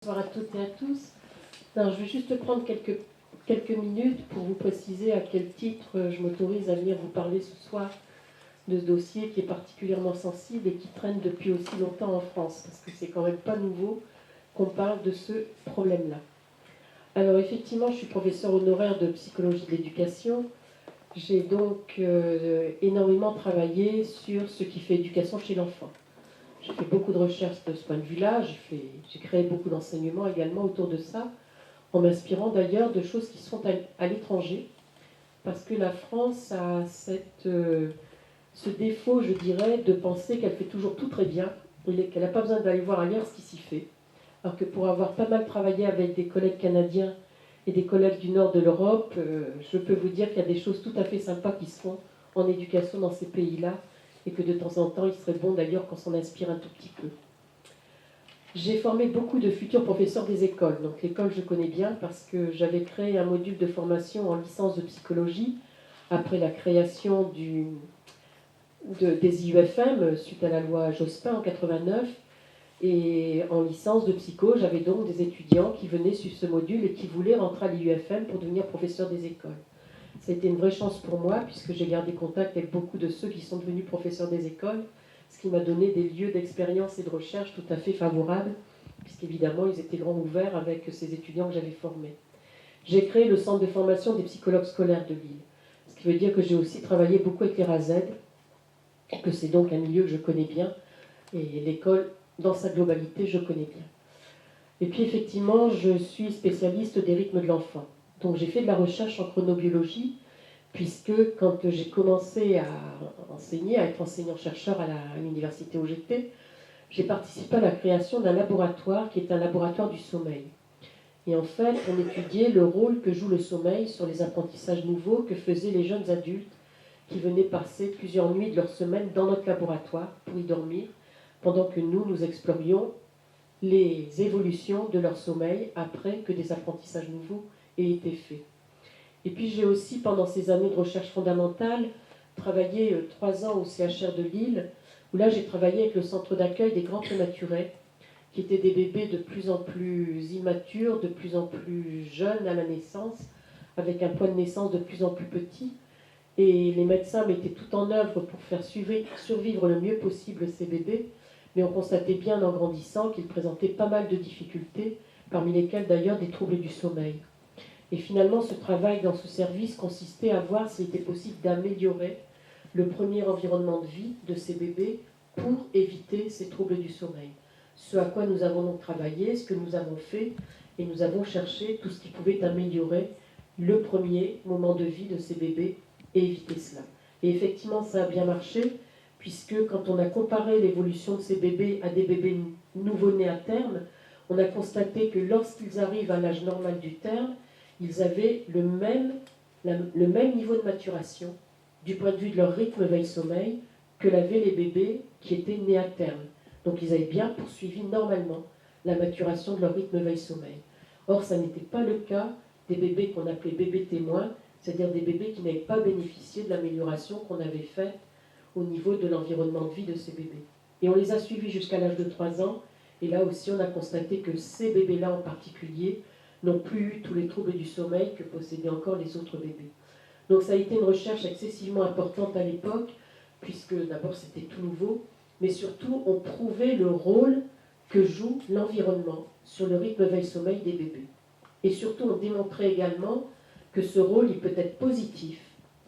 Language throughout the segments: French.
bonsoir à toutes et à tous. Alors, je vais juste prendre quelques minutes pour vous préciser à quel titre je m'autorise à venir vous parler ce soir de ce dossier qui est particulièrement sensible et qui traîne depuis aussi longtemps en France, parce que c'est quand même pas nouveau qu'on parle de ce problème-là. Alors effectivement, je suis professeure honoraire de psychologie de l'éducation. J'ai donc énormément travaillé sur ce qui fait éducation chez l'enfant. J'ai fait beaucoup de recherches de ce point de vue-là, j'ai créé beaucoup d'enseignements également autour de ça, en m'inspirant d'ailleurs de choses qui se font à l'étranger, parce que la France a ce défaut, je dirais, de penser qu'elle fait toujours tout très bien, et qu'elle n'a pas besoin d'aller voir ailleurs ce qui s'y fait. Alors que pour avoir pas mal travaillé avec des collègues canadiens et des collègues du nord de l'Europe, je peux vous dire qu'il y a des choses tout à fait sympas qui se font en éducation dans ces pays-là, et que de temps en temps, il serait bon d'ailleurs qu'on s'en inspire un tout petit peu. J'ai formé beaucoup de futurs professeurs des écoles. Donc l'école, je connais bien parce que j'avais créé un module de formation en licence de psychologie après la création des IUFM suite à la loi Jospin en 89. Et en licence de psycho, j'avais donc des étudiants qui venaient sur ce module et qui voulaient rentrer à l'IUFM pour devenir professeurs des écoles. Ça a été une vraie chance pour moi, puisque j'ai gardé contact avec beaucoup de ceux qui sont devenus professeurs des écoles, ce qui m'a donné des lieux d'expérience et de recherche tout à fait favorables, puisqu'évidemment, ils étaient grands ouverts avec ces étudiants que j'avais formés. J'ai créé le centre de formation des psychologues scolaires de Lille, ce qui veut dire que j'ai aussi travaillé beaucoup avec les RAZ, que c'est donc un milieu que je connais bien, et l'école, dans sa globalité, je connais bien. Et puis, effectivement, je suis spécialiste des rythmes de l'enfant. Donc j'ai fait de la recherche en chronobiologie, puisque quand j'ai commencé à enseigner, à être enseignant-chercheur à l'université OGT, j'ai participé à la création d'un laboratoire qui est un laboratoire du sommeil. Et en fait, on étudiait le rôle que joue le sommeil sur les apprentissages nouveaux que faisaient les jeunes adultes qui venaient passer plusieurs nuits de leur semaine dans notre laboratoire pour y dormir, pendant que nous explorions les évolutions de leur sommeil après que des apprentissages nouveaux aient été faits. Et puis j'ai aussi, pendant ces années de recherche fondamentale, travaillé 3 ans au CHR de Lille, où là j'ai travaillé avec le centre d'accueil des grands prématurés, qui étaient des bébés de plus en plus immatures, de plus en plus jeunes à la naissance, avec un point de naissance de plus en plus petit. Et les médecins mettaient tout en œuvre pour faire survivre le mieux possible ces bébés, mais on constatait bien en grandissant qu'ils présentaient pas mal de difficultés, parmi lesquelles d'ailleurs des troubles du sommeil. Et finalement, ce travail dans ce service consistait à voir s'il était possible d'améliorer le premier environnement de vie de ces bébés pour éviter ces troubles du sommeil. Ce à quoi nous avons donc travaillé, ce que nous avons fait, et nous avons cherché tout ce qui pouvait améliorer le premier moment de vie de ces bébés et éviter cela. Et effectivement, ça a bien marché, puisque quand on a comparé l'évolution de ces bébés à des bébés nouveau-nés à terme, on a constaté que lorsqu'ils arrivent à l'âge normal du terme, ils avaient le même niveau de maturation du point de vue de leur rythme veille-sommeil que l'avaient les bébés qui étaient nés à terme. Donc ils avaient bien poursuivi normalement la maturation de leur rythme veille-sommeil. Or, ça n'était pas le cas des bébés qu'on appelait bébés témoins, c'est-à-dire des bébés qui n'avaient pas bénéficié de l'amélioration qu'on avait faite au niveau de l'environnement de vie de ces bébés. Et on les a suivis jusqu'à l'âge de 3 ans, et là aussi on a constaté que ces bébés-là en particulier n'ont plus eu tous les troubles du sommeil que possédaient encore les autres bébés. Donc ça a été une recherche excessivement importante à l'époque, puisque d'abord c'était tout nouveau, mais surtout on prouvait le rôle que joue l'environnement sur le rythme veille-sommeil des bébés. Et surtout on démontrait également que ce rôle il peut être positif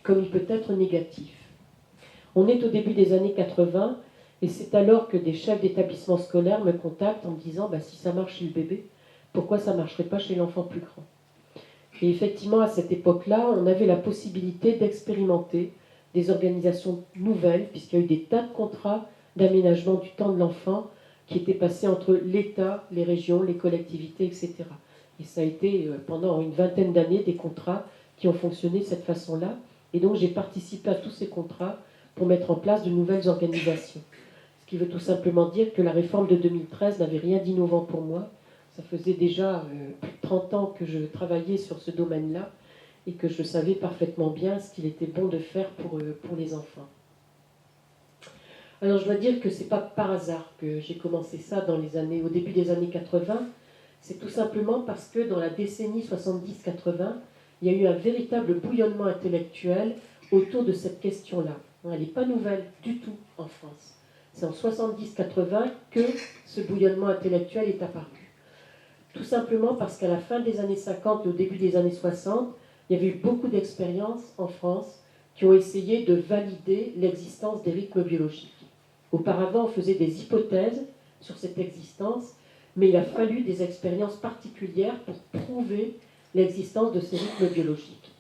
comme il peut être négatif. On est au début des années 80, et c'est alors que des chefs d'établissement scolaire me contactent en me disant si ça marche chez le bébé, pourquoi ça ne marcherait pas chez l'enfant plus grand? Et effectivement, à cette époque-là, on avait la possibilité d'expérimenter des organisations nouvelles, puisqu'il y a eu des tas de contrats d'aménagement du temps de l'enfant qui étaient passés entre l'État, les régions, les collectivités, etc. Et ça a été pendant une vingtaine d'années des contrats qui ont fonctionné de cette façon-là. Et donc j'ai participé à tous ces contrats pour mettre en place de nouvelles organisations. Ce qui veut tout simplement dire que la réforme de 2013 n'avait rien d'innovant pour moi. Ça faisait déjà plus de 30 ans que je travaillais sur ce domaine-là et que je savais parfaitement bien ce qu'il était bon de faire pour les enfants. Alors je dois dire que ce n'est pas par hasard que j'ai commencé ça au début des années 80, C'est tout simplement parce que dans la décennie 70-80, il y a eu un véritable bouillonnement intellectuel autour de cette question-là. Elle n'est pas nouvelle du tout en France. C'est en 70-80 que ce bouillonnement intellectuel est apparu. Tout simplement parce qu'à la fin des années 50 et au début des années 60, il y avait eu beaucoup d'expériences en France qui ont essayé de valider l'existence des rythmes biologiques. Auparavant, on faisait des hypothèses sur cette existence, mais il a fallu des expériences particulières pour prouver l'existence de ces rythmes biologiques.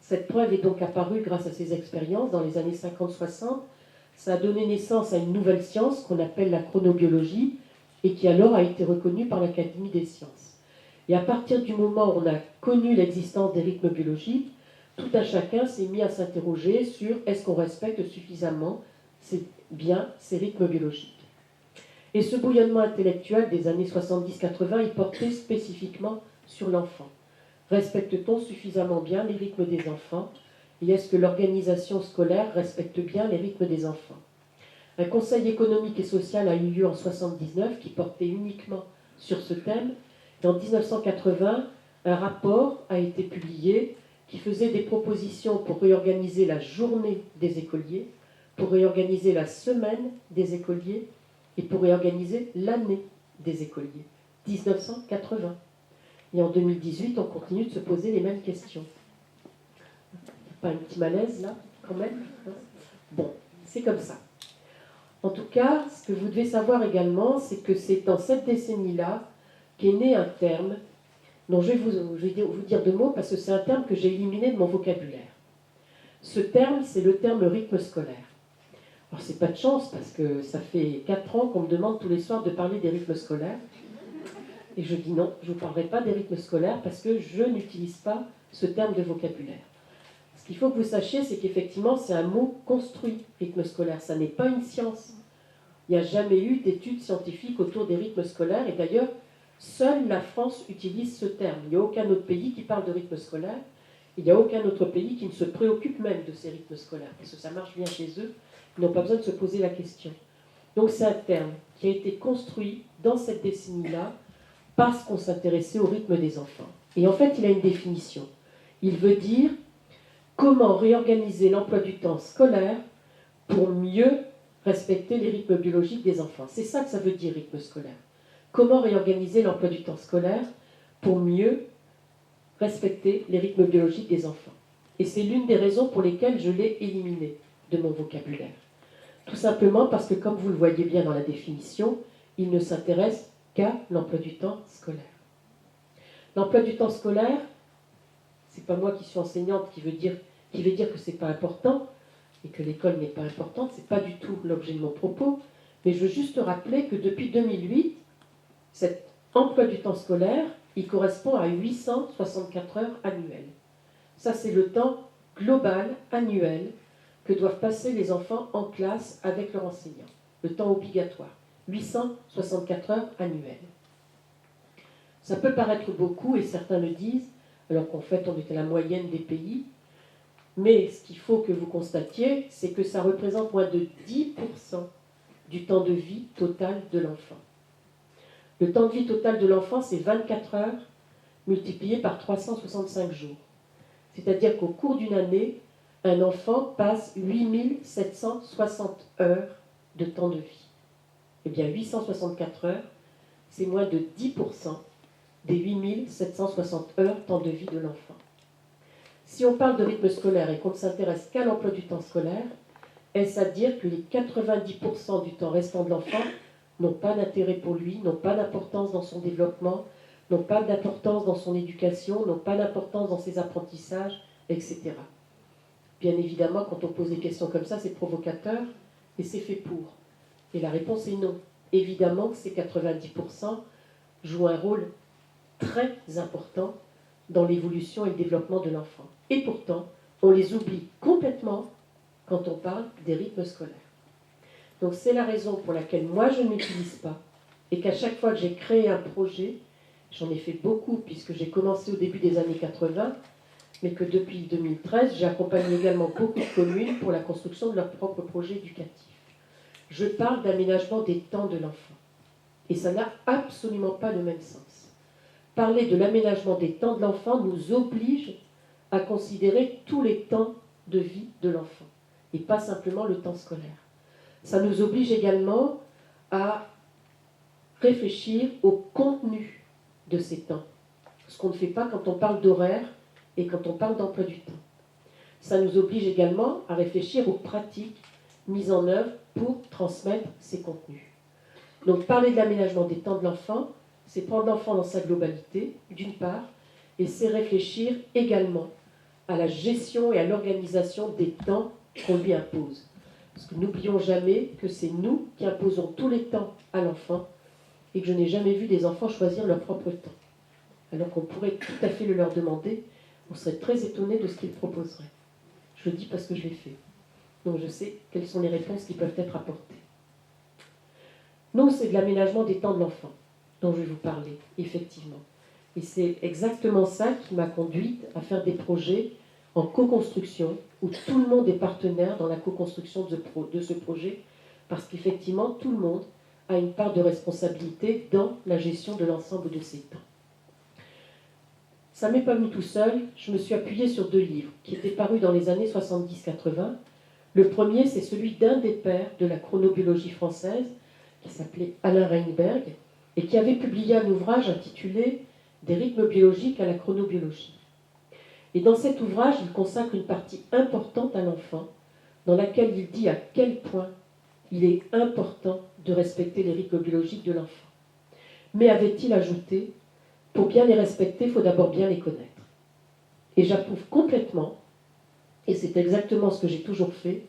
Cette preuve est donc apparue grâce à ces expériences dans les années 50-60. Ça a donné naissance à une nouvelle science qu'on appelle la chronobiologie et qui alors a été reconnue par l'Académie des sciences. Et à partir du moment où on a connu l'existence des rythmes biologiques, tout un chacun s'est mis à s'interroger sur est-ce qu'on respecte suffisamment bien ces rythmes biologiques. Et ce bouillonnement intellectuel des années 70-80, il portait spécifiquement sur l'enfant. Respecte-t-on suffisamment bien les rythmes des enfants? Et est-ce que l'organisation scolaire respecte bien les rythmes des enfants? Un conseil économique et social a eu lieu en 1979 qui portait uniquement sur ce thème. Et en 1980, un rapport a été publié qui faisait des propositions pour réorganiser la journée des écoliers, pour réorganiser la semaine des écoliers et pour réorganiser l'année des écoliers. 1980. Et en 2018, on continue de se poser les mêmes questions. Pas un petit malaise là, quand même? Bon, c'est comme ça. En tout cas, ce que vous devez savoir également, c'est que c'est dans cette décennie-là qu'est né un terme dont je vais vous dire deux mots parce que c'est un terme que j'ai éliminé de mon vocabulaire. Ce terme, c'est le terme rythme scolaire. Alors, c'est pas de chance parce que ça fait 4 ans qu'on me demande tous les soirs de parler des rythmes scolaires. Et je dis non, je ne vous parlerai pas des rythmes scolaires parce que je n'utilise pas ce terme de vocabulaire. Ce qu'il faut que vous sachiez, c'est qu'effectivement, c'est un mot construit, rythme scolaire. Ça n'est pas une science. Il n'y a jamais eu d'études scientifiques autour des rythmes scolaires. Et d'ailleurs, seule la France utilise ce terme. Il n'y a aucun autre pays qui parle de rythme scolaire. Il n'y a aucun autre pays qui ne se préoccupe même de ces rythmes scolaires. Parce que ça marche bien chez eux. Ils n'ont pas besoin de se poser la question. Donc c'est un terme qui a été construit dans cette décennie-là parce qu'on s'intéressait au rythme des enfants. Et en fait, il a une définition. Il veut dire comment réorganiser l'emploi du temps scolaire pour mieux respecter les rythmes biologiques des enfants. C'est ça que ça veut dire, rythme scolaire. Comment réorganiser l'emploi du temps scolaire pour mieux respecter les rythmes biologiques des enfants. Et c'est l'une des raisons pour lesquelles je l'ai éliminé de mon vocabulaire. Tout simplement parce que, comme vous le voyez bien dans la définition, il ne s'intéresse qu'à l'emploi du temps scolaire. L'emploi du temps scolaire, c'est pas moi qui suis enseignante qui veut dire que c'est pas important et que l'école n'est pas importante, c'est pas du tout l'objet de mon propos, mais je veux juste rappeler que depuis 2008, cet emploi du temps scolaire, il correspond à 864 heures annuelles. Ça, c'est le temps global, annuel, que doivent passer les enfants en classe avec leur enseignant. Le temps obligatoire. 864 heures annuelles. Ça peut paraître beaucoup, et certains le disent, alors qu'en fait, on est à la moyenne des pays. Mais ce qu'il faut que vous constatiez, c'est que ça représente moins de 10% du temps de vie total de l'enfant. Le temps de vie total de l'enfant, c'est 24 heures multiplié par 365 jours. C'est-à-dire qu'au cours d'une année, un enfant passe 8760 heures de temps de vie. Eh bien, 864 heures, c'est moins de 10% des 8760 heures temps de vie de l'enfant. Si on parle de rythme scolaire et qu'on ne s'intéresse qu'à l'emploi du temps scolaire, est-ce à dire que les 90% du temps restant de l'enfant n'ont pas d'intérêt pour lui, n'ont pas d'importance dans son développement, n'ont pas d'importance dans son éducation, n'ont pas d'importance dans ses apprentissages, etc. Bien évidemment, quand on pose des questions comme ça, c'est provocateur et c'est fait pour. Et la réponse est non. Évidemment que ces 90% jouent un rôle très important dans l'évolution et le développement de l'enfant. Et pourtant, on les oublie complètement quand on parle des rythmes scolaires. Donc c'est la raison pour laquelle moi je ne l'utilise pas et qu'à chaque fois que j'ai créé un projet, j'en ai fait beaucoup puisque j'ai commencé au début des années 80, mais que depuis 2013, j'ai accompagné également beaucoup de communes pour la construction de leur propre projet éducatif. Je parle d'aménagement des temps de l'enfant. Et ça n'a absolument pas le même sens. parler de l'aménagement des temps de l'enfant nous oblige à considérer tous les temps de vie de l'enfant, et pas simplement le temps scolaire. Ça nous oblige également à réfléchir au contenu de ces temps, ce qu'on ne fait pas quand on parle d'horaire et quand on parle d'emploi du temps. Ça nous oblige également à réfléchir aux pratiques mises en œuvre pour transmettre ces contenus. Donc parler de l'aménagement des temps de l'enfant, c'est prendre l'enfant dans sa globalité, d'une part, et c'est réfléchir également à la gestion et à l'organisation des temps qu'on lui impose. Parce que n'oublions jamais que c'est nous qui imposons tous les temps à l'enfant et que je n'ai jamais vu des enfants choisir leur propre temps. Alors qu'on pourrait tout à fait le leur demander, on serait très étonné de ce qu'ils proposeraient. Je le dis parce que je l'ai fait. Donc je sais quelles sont les réponses qui peuvent être apportées. Non, c'est de l'aménagement des temps de l'enfant dont je vais vous parler, effectivement. Et c'est exactement ça qui m'a conduite à faire des projets en co-construction, où tout le monde est partenaire dans la co-construction de ce projet, parce qu'effectivement, tout le monde a une part de responsabilité dans la gestion de l'ensemble de ces temps. Ça ne m'est pas venu tout seul, je me suis appuyée sur 2 livres qui étaient parus dans les années 70-80. Le premier, c'est celui d'un des pères de la chronobiologie française, qui s'appelait Alain Reinberg, et qui avait publié un ouvrage intitulé « Des rythmes biologiques à la chronobiologie ». Et dans cet ouvrage, il consacre une partie importante à l'enfant, dans laquelle il dit à quel point il est important de respecter les rythmes biologiques de l'enfant. Mais avait-il ajouté, pour bien les respecter, il faut d'abord bien les connaître. Et j'approuve complètement, et c'est exactement ce que j'ai toujours fait,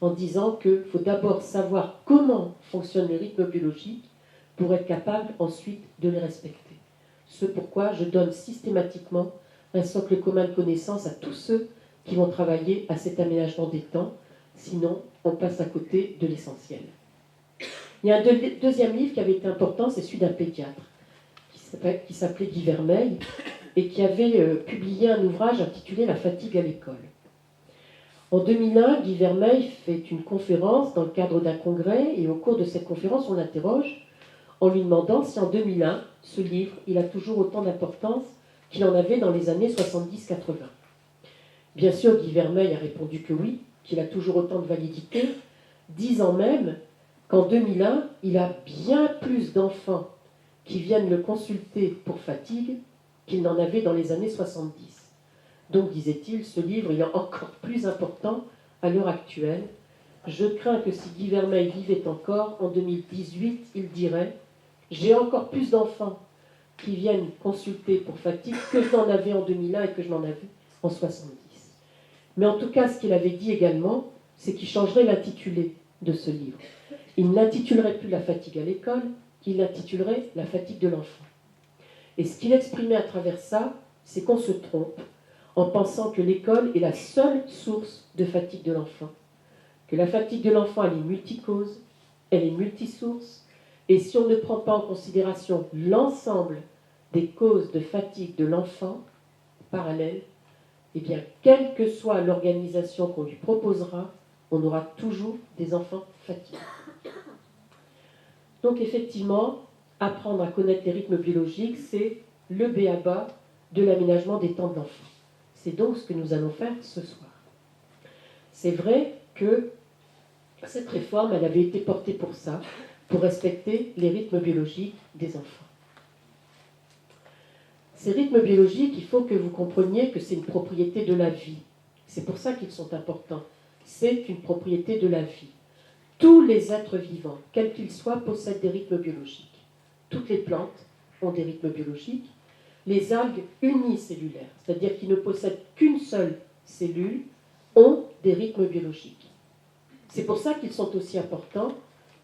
en disant qu'il faut d'abord savoir comment fonctionnent les rythmes biologiques pour être capable ensuite de les respecter. Ce pourquoi je donne systématiquement un socle commun de connaissances à tous ceux qui vont travailler à cet aménagement des temps, sinon on passe à côté de l'essentiel. Il y a un deuxième livre qui avait été important, c'est celui d'un pédiatre, qui s'appelait Guy Vermeil, et qui avait publié un ouvrage intitulé « La fatigue à l'école ». En 2001, Guy Vermeil fait une conférence dans le cadre d'un congrès, et au cours de cette conférence, on l'interroge en lui demandant si en 2001, ce livre, il a toujours autant d'importance qu'il en avait dans les années 70-80. Bien sûr, Guy Vermeil a répondu que oui, qu'il a toujours autant de validité, disant même qu'en 2001, il a bien plus d'enfants qui viennent le consulter pour fatigue qu'il n'en avait dans les années 70. Donc, disait-il, ce livre il est encore plus important à l'heure actuelle. Je crains que si Guy Vermeil vivait encore, en 2018, il dirait « J'ai encore plus d'enfants qui viennent consulter pour fatigue que je n'en avais en 2001 et que je n'en avais en 70. » Mais en tout cas, ce qu'il avait dit également, c'est qu'il changerait l'intitulé de ce livre. Il n'intitulerait plus « La fatigue à l'école », il l'intitulerait « La fatigue de l'enfant ». Et ce qu'il exprimait à travers ça, c'est qu'on se trompe en pensant que l'école est la seule source de fatigue de l'enfant. Que la fatigue de l'enfant, elle est multicause, elle est multisource, et si on ne prend pas en considération l'ensemble des causes de fatigue de l'enfant parallèles, eh bien, quelle que soit l'organisation qu'on lui proposera, on aura toujours des enfants fatigués. Donc effectivement, apprendre à connaître les rythmes biologiques, c'est le b.a.-ba de l'aménagement des temps de l'enfant. C'est donc ce que nous allons faire ce soir. C'est vrai que cette réforme, elle avait été portée pour ça, pour respecter les rythmes biologiques des enfants. Ces rythmes biologiques, il faut que vous compreniez que c'est une propriété de la vie. C'est pour ça qu'ils sont importants. C'est une propriété de la vie. Tous les êtres vivants, quels qu'ils soient, possèdent des rythmes biologiques. Toutes les plantes ont des rythmes biologiques. Les algues unicellulaires, c'est-à-dire qui ne possèdent qu'une seule cellule, ont des rythmes biologiques. C'est pour ça qu'ils sont aussi importants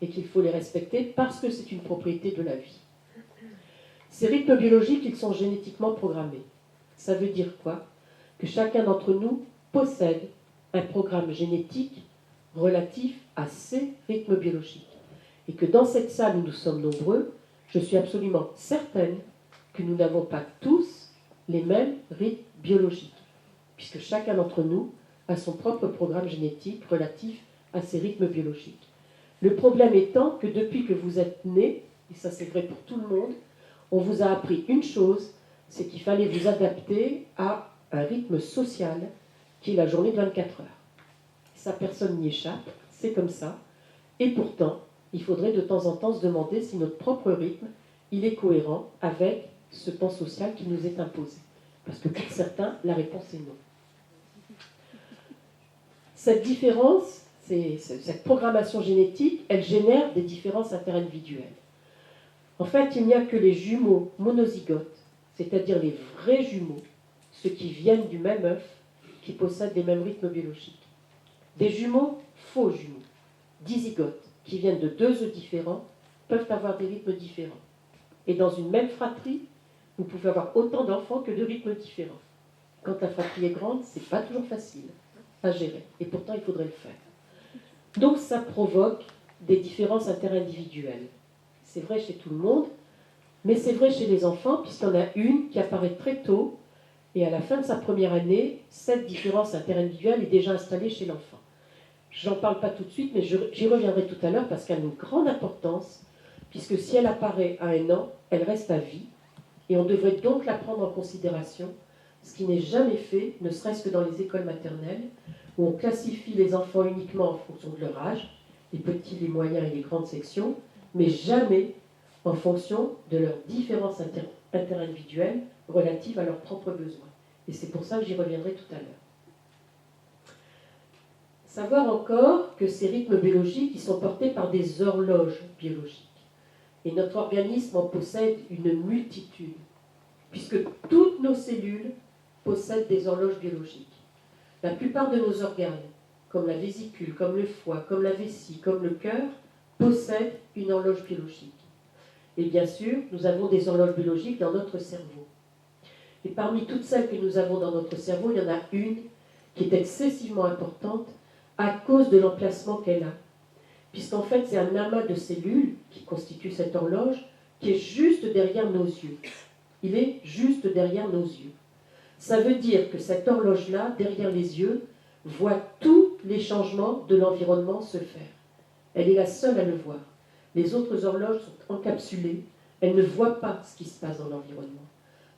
et qu'il faut les respecter parce que c'est une propriété de la vie. Ces rythmes biologiques, ils sont génétiquement programmés. Ça veut dire quoi? Que chacun d'entre nous possède un programme génétique relatif à ces rythmes biologiques. Et que dans cette salle où nous sommes nombreux, je suis absolument certaine que nous n'avons pas tous les mêmes rythmes biologiques, puisque chacun d'entre nous a son propre programme génétique relatif à ces rythmes biologiques. Le problème étant que depuis que vous êtes né, et ça c'est vrai pour tout le monde, on vous a appris une chose, c'est qu'il fallait vous adapter à un rythme social qui est la journée de 24 heures. Ça, personne n'y échappe, c'est comme ça. Et pourtant, il faudrait de temps en temps se demander si notre propre rythme, il est cohérent avec ce temps social qui nous est imposé. Parce que pour certains, la réponse est non. Cette différence, cette programmation génétique, elle génère des différences interindividuelles. En fait, il n'y a que les jumeaux monozygotes, c'est-à-dire les vrais jumeaux, ceux qui viennent du même œuf, qui possèdent les mêmes rythmes biologiques. Des jumeaux, faux jumeaux, dizygotes, qui viennent de deux œufs différents, peuvent avoir des rythmes différents. Et dans une même fratrie, vous pouvez avoir autant d'enfants que de rythmes différents. Quand la fratrie est grande, c'est pas toujours facile à gérer. Et pourtant, il faudrait le faire. Donc, ça provoque des différences interindividuelles. C'est vrai chez tout le monde, mais c'est vrai chez les enfants, puisqu'il y en a une qui apparaît très tôt, et à la fin de sa première année, cette différence interindividuelle est déjà installée chez l'enfant. J'en parle pas tout de suite, mais j'y reviendrai tout à l'heure parce qu'elle a une grande importance, puisque si elle apparaît à 1 an, elle reste à vie, et on devrait donc la prendre en considération, ce qui n'est jamais fait, ne serait-ce que dans les écoles maternelles, où on classifie les enfants uniquement en fonction de leur âge, les petits, les moyens et les grandes sections, mais jamais en fonction de leurs différences interindividuelles relatives à leurs propres besoins. Et c'est pour ça que j'y reviendrai tout à l'heure. Savoir encore que ces rythmes biologiques ils sont portés par des horloges biologiques. Et notre organisme en possède une multitude, puisque toutes nos cellules possèdent des horloges biologiques. La plupart de nos organes, comme la vésicule, comme le foie, comme la vessie, comme le cœur, possèdent une horloge biologique. Et bien sûr, nous avons des horloges biologiques dans notre cerveau. Et parmi toutes celles que nous avons dans notre cerveau, il y en a une qui est excessivement importante à cause de l'emplacement qu'elle a. Puisqu'en fait, c'est un amas de cellules qui constitue cette horloge qui est juste derrière nos yeux. Il est juste derrière nos yeux. Ça veut dire que cette horloge-là, derrière les yeux, voit tous les changements de l'environnement se faire. Elle est la seule à le voir. Les autres horloges sont encapsulées, elles ne voient pas ce qui se passe dans l'environnement.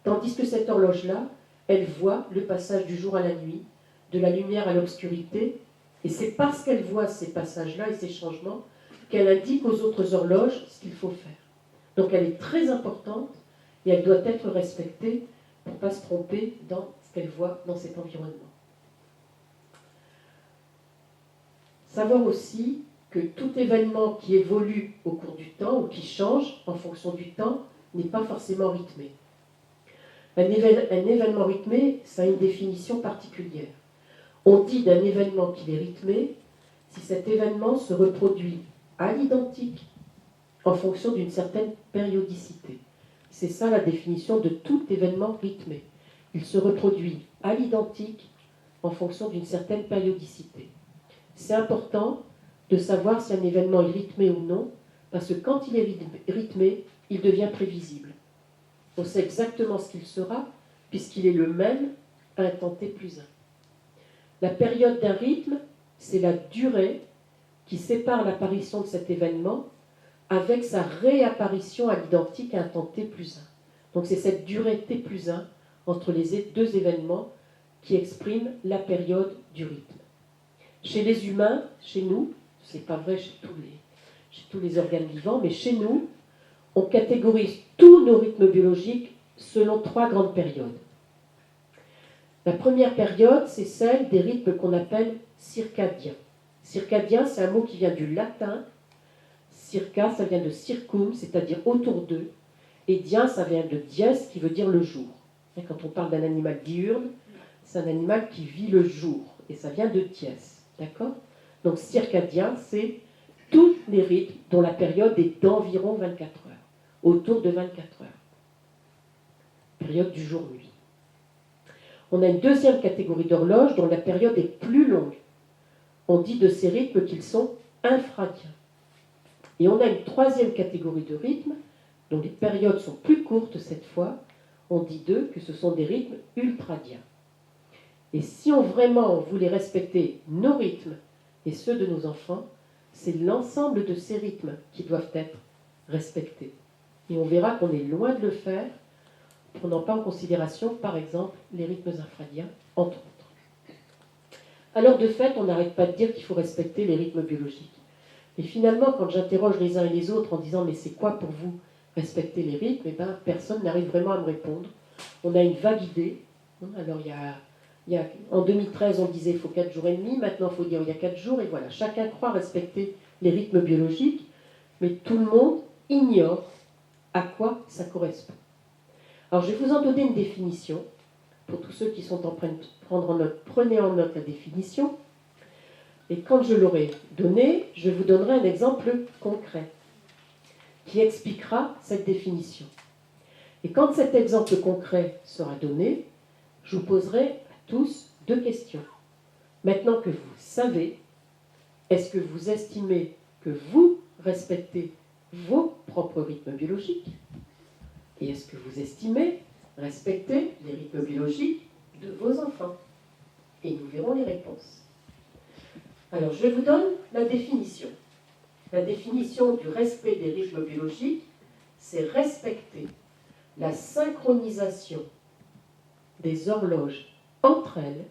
Tandis que cette horloge-là, elle voit le passage du jour à la nuit, de la lumière à l'obscurité, et c'est parce qu'elle voit ces passages-là et ces changements qu'elle indique aux autres horloges ce qu'il faut faire. Donc elle est très importante et elle doit être respectée pour ne pas se tromper dans ce qu'elle voit dans cet environnement. Savoir aussi que tout événement qui évolue au cours du temps ou qui change en fonction du temps n'est pas forcément rythmé. Un événement rythmé, ça a une définition particulière. On dit d'un événement qu'il est rythmé si cet événement se reproduit à l'identique en fonction d'une certaine périodicité. C'est ça la définition de tout événement rythmé. Il se reproduit à l'identique en fonction d'une certaine périodicité. C'est important de savoir si un événement est rythmé ou non, parce que quand il est rythmé, il devient prévisible. On sait exactement ce qu'il sera, puisqu'il est le même à un temps t plus 1. La période d'un rythme, c'est la durée qui sépare l'apparition de cet événement avec sa réapparition à l'identique à un temps t plus 1. Donc c'est cette durée t plus 1 entre les deux événements qui exprime la période du rythme. Chez les humains, chez nous, c'est pas vrai chez tous les organes vivants, mais chez nous, on catégorise tous nos rythmes biologiques selon 3 grandes périodes. La première période, c'est celle des rythmes qu'on appelle circadiens. Circadien, c'est un mot qui vient du latin. Circa, ça vient de circum, c'est-à-dire autour d'eux. Et dien, ça vient de dies, qui veut dire le jour. Et quand on parle d'un animal diurne, c'est un animal qui vit le jour. Et ça vient de dies. D'accord ? Donc circadien, c'est tous les rythmes dont la période est d'environ 24 heures. Autour de 24 heures. Période du jour-nuit. On a une deuxième catégorie d'horloges dont la période est plus longue. On dit de ces rythmes qu'ils sont infradiens. Et on a une troisième catégorie de rythmes dont les périodes sont plus courtes cette fois. On dit d'eux que ce sont des rythmes ultradiens. Et si on vraiment voulait respecter nos rythmes et ceux de nos enfants, c'est l'ensemble de ces rythmes qui doivent être respectés. Et on verra qu'on est loin de le faire prenant pas en considération, par exemple, les rythmes infradiens, entre autres. Alors, de fait, on n'arrête pas de dire qu'il faut respecter les rythmes biologiques. Et finalement, quand j'interroge les uns et les autres en disant « mais c'est quoi pour vous respecter les rythmes ?» personne n'arrive vraiment à me répondre. On a une vague idée. Alors, en 2013, on disait il faut 4 jours et demi, maintenant il faut dire il y a 4 jours, et voilà. Chacun croit respecter les rythmes biologiques, mais tout le monde ignore à quoi ça correspond. Alors, je vais vous en donner une définition. Pour tous ceux qui sont en train de prendre en note, prenez en note la définition. Et quand je l'aurai donnée, je vous donnerai un exemple concret qui expliquera cette définition. Et quand cet exemple concret sera donné, je vous poserai à tous 2 questions. Maintenant que vous savez, est-ce que vous estimez que vous respectez vos propres rythmes biologiques? Et est-ce que vous estimez respecter les rythmes biologiques de vos enfants? Et nous verrons les réponses. Alors, je vous donne la définition. La définition du respect des rythmes biologiques, c'est respecter la synchronisation des horloges entre elles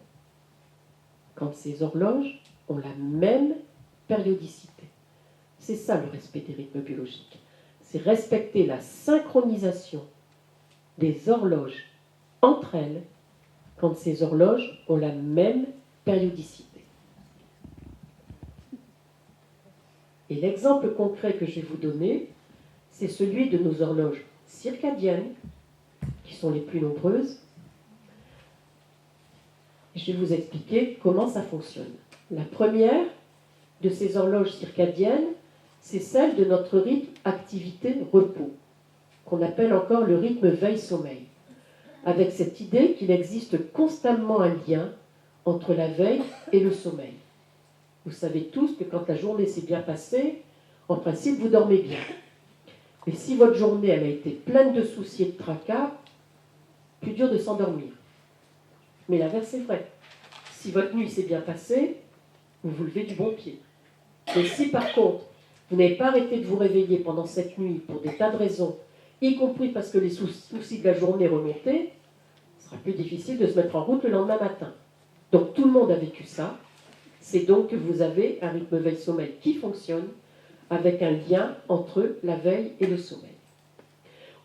quand ces horloges ont la même périodicité. C'est ça le respect des rythmes biologiques. C'est respecter la synchronisation des horloges entre elles quand ces horloges ont la même périodicité. Et l'exemple concret que je vais vous donner, c'est celui de nos horloges circadiennes, qui sont les plus nombreuses. Je vais vous expliquer comment ça fonctionne. La première de ces horloges circadiennes, c'est celle de notre rythme activité-repos, qu'on appelle encore le rythme veille-sommeil, avec cette idée qu'il existe constamment un lien entre la veille et le sommeil. Vous savez tous que quand la journée s'est bien passée, en principe, vous dormez bien. Mais si votre journée elle a été pleine de soucis et de tracas, plus dur de s'endormir. Mais l'inverse est vrai. Si votre nuit s'est bien passée, vous vous levez du bon pied. Et si par contre, vous n'avez pas arrêté de vous réveiller pendant cette nuit pour des tas de raisons, y compris parce que les soucis de la journée remontaient, ce sera plus difficile de se mettre en route le lendemain matin. Donc tout le monde a vécu ça. C'est donc que vous avez un rythme veille-sommeil qui fonctionne avec un lien entre la veille et le sommeil.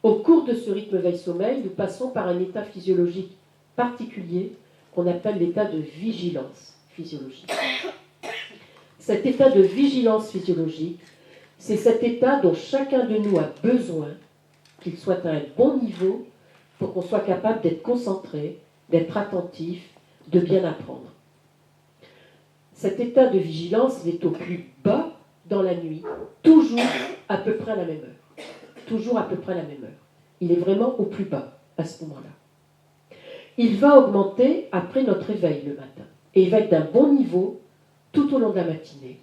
Au cours de ce rythme veille-sommeil, nous passons par un état physiologique particulier qu'on appelle l'état de vigilance physiologique. Cet état de vigilance physiologique, c'est cet état dont chacun de nous a besoin, qu'il soit à un bon niveau, pour qu'on soit capable d'être concentré, d'être attentif, de bien apprendre. Cet état de vigilance, il est au plus bas dans la nuit, toujours à peu près à la même heure. Toujours à peu près à la même heure. Il est vraiment au plus bas à ce moment-là. Il va augmenter après notre réveil le matin. Et il va être d'un bon niveau tout au long de la matinée.